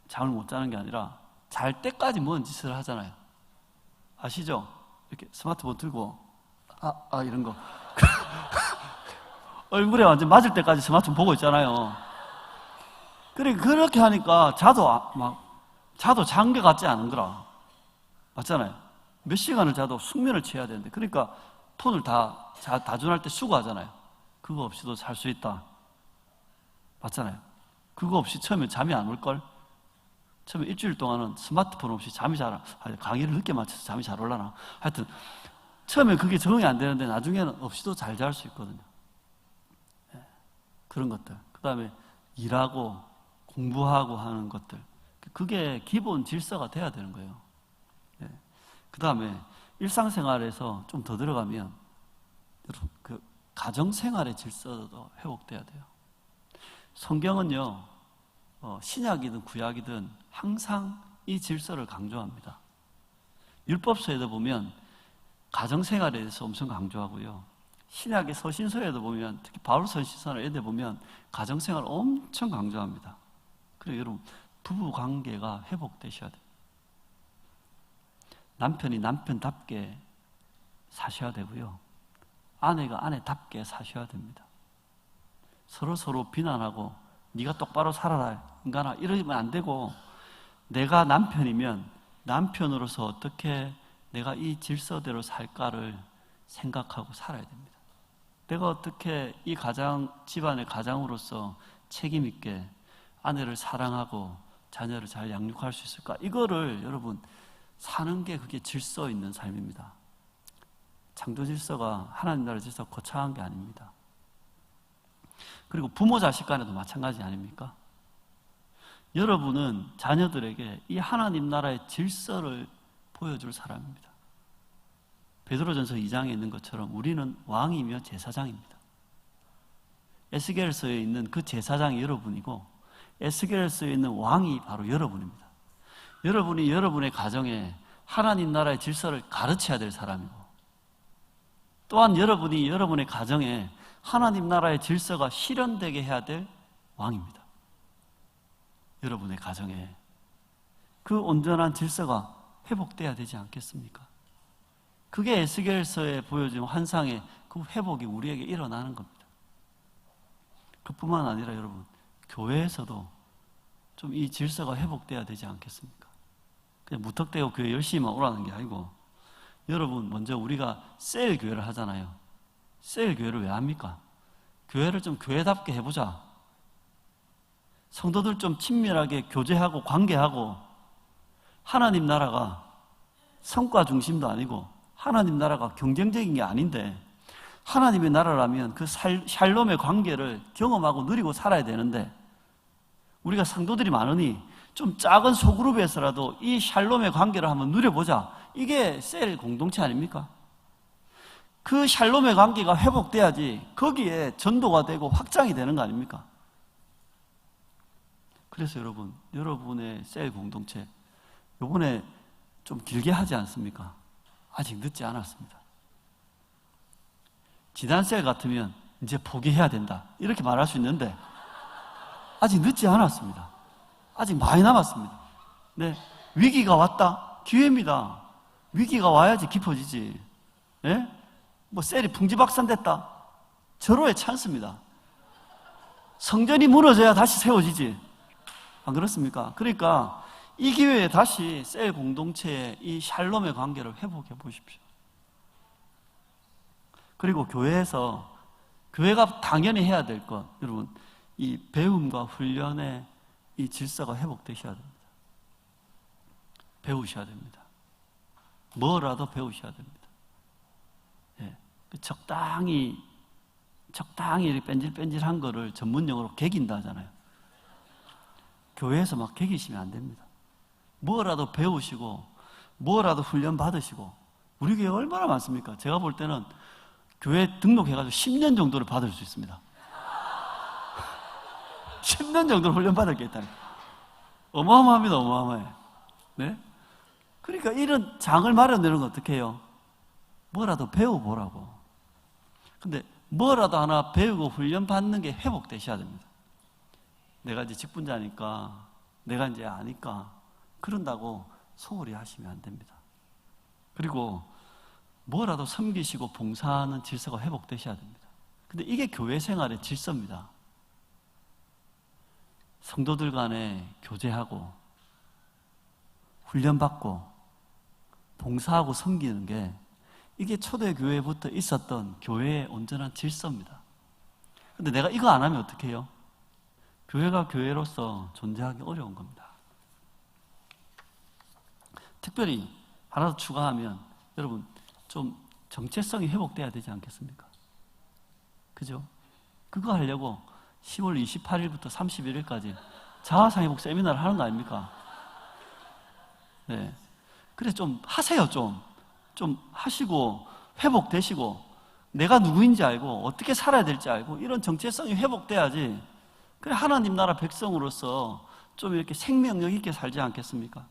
잠을 못 자는 게 아니라 잘 때까지 뭔 짓을 하잖아요. 아시죠? 이렇게 스마트폰 들고 이런 거 얼굴에 완전 맞을 때까지 스마트폰 보고 있잖아요. 그렇게 하니까 자도 잔 게 같지 않은 거라. 맞잖아요. 몇 시간을 자도 숙면을 취해야 되는데, 그러니까 폰을 다준할 때 수고하잖아요. 그거 없이도 잘 수 있다. 맞잖아요. 그거 없이 처음에 잠이 안 올걸? 처음에 일주일 동안은 스마트폰 없이 잠이 강의를 늦게 마쳐서 잠이 잘 올라나. 하여튼 처음에 그게 적응이 안 되는데 나중에는 없이도 잘 잘 수 있거든요. 네. 그런 것들. 그 다음에 일하고 공부하고 하는 것들. 그게 기본 질서가 돼야 되는 거예요. 네. 그 다음에 일상생활에서 좀 더 들어가면 그 가정생활의 질서도 회복돼야 돼요. 성경은요, 신약이든 구약이든 항상 이 질서를 강조합니다. 율법서에도 보면 가정생활에 대해서 엄청 강조하고요. 신약의 서신서에도 보면, 특히 바울 서신서나 이런 데 보면 가정생활 엄청 강조합니다. 그리고 여러분, 부부 관계가 회복되셔야 돼요. 남편이 남편답게 사셔야 되고요, 아내가 아내답게 사셔야 됩니다. 서로 비난하고 네가 똑바로 살아라 인간아 이러면 안 되고, 내가 남편이면 남편으로서 어떻게 내가 이 질서대로 살까를 생각하고 살아야 됩니다. 내가 어떻게 이 가장, 집안의 가장으로서 책임 있게 아내를 사랑하고 자녀를 잘 양육할 수 있을까? 이거를 여러분 사는 게 그게 질서 있는 삶입니다. 창조 질서가 하나님 나라 질서가 거창한 게 아닙니다. 그리고 부모 자식 간에도 마찬가지 아닙니까? 여러분은 자녀들에게 이 하나님 나라의 질서를 보여줄 사람입니다. 베드로전서 2장에 있는 것처럼 우리는 왕이며 제사장입니다. 에스겔서에 있는 그 제사장이 여러분이고, 에스겔서에 있는 왕이 바로 여러분입니다. 여러분이 여러분의 가정에 하나님 나라의 질서를 가르쳐야 될 사람이고, 또한 여러분이 여러분의 가정에 하나님 나라의 질서가 실현되게 해야 될 왕입니다. 여러분의 가정에 그 온전한 질서가 회복돼야 되지 않겠습니까? 그게 에스겔서에 보여준 환상의 그 회복이 우리에게 일어나는 겁니다. 그뿐만 아니라 여러분, 교회에서도 좀 이 질서가 회복돼야 되지 않겠습니까? 그냥 무턱대고 교회 열심히만 오라는 게 아니고, 여러분 먼저 우리가 셀 교회를 하잖아요. 셀 교회를 왜 합니까? 교회를 좀 교회답게 해보자. 성도들 좀 친밀하게 교제하고 관계하고, 하나님 나라가 성과 중심도 아니고 하나님 나라가 경쟁적인 게 아닌데, 하나님의 나라라면 그 샬롬의 관계를 경험하고 누리고 살아야 되는데, 우리가 성도들이 많으니 좀 작은 소그룹에서라도 이 샬롬의 관계를 한번 누려보자. 이게 셀 공동체 아닙니까? 그 샬롬의 관계가 회복돼야지 거기에 전도가 되고 확장이 되는 거 아닙니까? 그래서 여러분, 여러분의 셀 공동체 이번에 좀 길게 하지 않습니까? 아직 늦지 않았습니다. 지난 셀 같으면 이제 포기해야 된다 이렇게 말할 수 있는데, 아직 늦지 않았습니다. 아직 많이 남았습니다. 네, 위기가 왔다, 기회입니다. 위기가 와야지 깊어지지. 네? 뭐 셀이 풍지박산됐다, 절호의 찬스입니다. 성전이 무너져야 다시 세워지지, 안 그렇습니까? 그러니까 이 기회에 다시 셀 공동체의 이 샬롬의 관계를 회복해 보십시오. 그리고 교회에서, 교회가 당연히 해야 될 것, 여러분, 이 배움과 훈련의 이 질서가 회복되셔야 됩니다. 배우셔야 됩니다. 뭐라도 배우셔야 됩니다. 예, 적당히 이렇게 뺀질뺀질한 거를 전문용어로 개긴다 하잖아요. 교회에서 막 개기시면 안 됩니다. 뭐라도 배우시고 뭐라도 훈련 받으시고. 우리 교회 얼마나 많습니까? 제가 볼 때는 교회 등록해가지고 10년 정도를 받을 수 있습니다. 10년 정도를 훈련 받을 게 있다니. 어마어마합니다. 어마어마해. 네? 그러니까 이런 장을 마련내는 건 어떻게 해요? 뭐라도 배워보라고. 근데 뭐라도 하나 배우고 훈련 받는 게 회복되셔야 됩니다. 내가 이제 직분자니까, 내가 이제 아니까 그런다고 소홀히 하시면 안 됩니다. 그리고 뭐라도 섬기시고 봉사하는 질서가 회복되셔야 됩니다. 근데 이게 교회 생활의 질서입니다. 성도들 간에 교제하고 훈련받고 봉사하고 섬기는 게, 이게 초대교회부터 있었던 교회의 온전한 질서입니다. 근데 내가 이거 안 하면 어떻게 해요? 교회가 교회로서 존재하기 어려운 겁니다. 특별히 하나 더 추가하면, 여러분 좀 정체성이 회복돼야 되지 않겠습니까? 그죠? 그거 하려고 10월 28일부터 31일까지 자아상회복 세미나를 하는 거 아닙니까? 네. 그래서 좀 하세요. 좀 하시고 회복되시고 내가 누구인지 알고 어떻게 살아야 될지 알고 이런 정체성이 회복돼야지, 그래 하나님 나라 백성으로서 좀 이렇게 생명력 있게 살지 않겠습니까?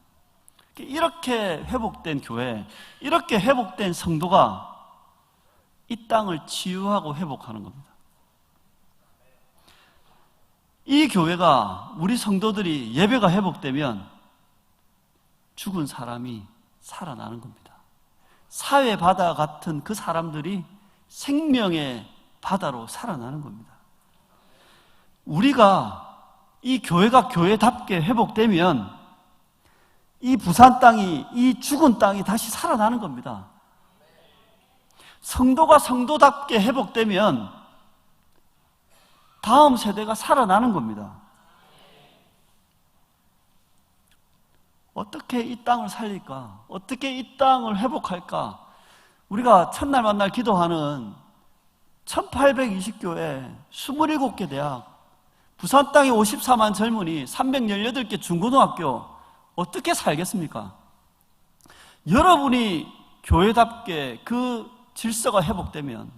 이렇게 회복된 교회, 이렇게 회복된 성도가 이 땅을 치유하고 회복하는 겁니다. 이 교회가, 우리 성도들이 예배가 회복되면 죽은 사람이 살아나는 겁니다. 사회 바다 같은 그 사람들이 생명의 바다로 살아나는 겁니다. 우리가, 이 교회가 교회답게 회복되면 이 부산 땅이, 이 죽은 땅이 다시 살아나는 겁니다. 성도가 성도답게 회복되면 다음 세대가 살아나는 겁니다. 어떻게 이 땅을 살릴까? 어떻게 이 땅을 회복할까? 우리가 첫날 만날 기도하는 1820교회, 27개 대학, 부산 땅에 54만 젊은이, 318개 중고등학교, 어떻게 살겠습니까? 여러분이 교회답게 그 질서가 회복되면,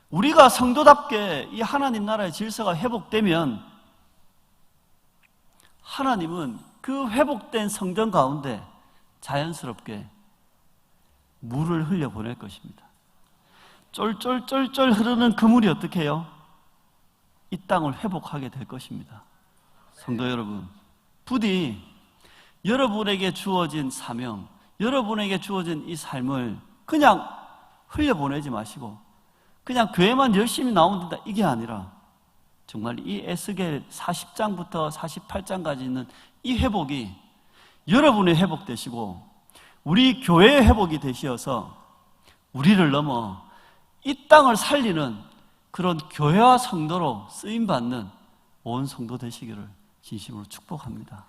우리가 성도답게 이 하나님 나라의 질서가 회복되면 하나님은 그 회복된 성전 가운데 자연스럽게 물을 흘려보낼 것입니다. 쫄쫄쫄쫄 흐르는 그 물이 어떻게 해요? 이 땅을 회복하게 될 것입니다. 성도 여러분, 부디 여러분에게 주어진 사명, 여러분에게 주어진 이 삶을 그냥 흘려보내지 마시고 그냥 교회만 열심히 나오면 된다, 이게 아니라 정말 이 에스겔 40장부터 48장까지 있는 이 회복이 여러분의 회복되시고 우리 교회의 회복이 되시어서 우리를 넘어 이 땅을 살리는 그런 교회와 성도로 쓰임받는 온 성도 되시기를 진심으로 축복합니다.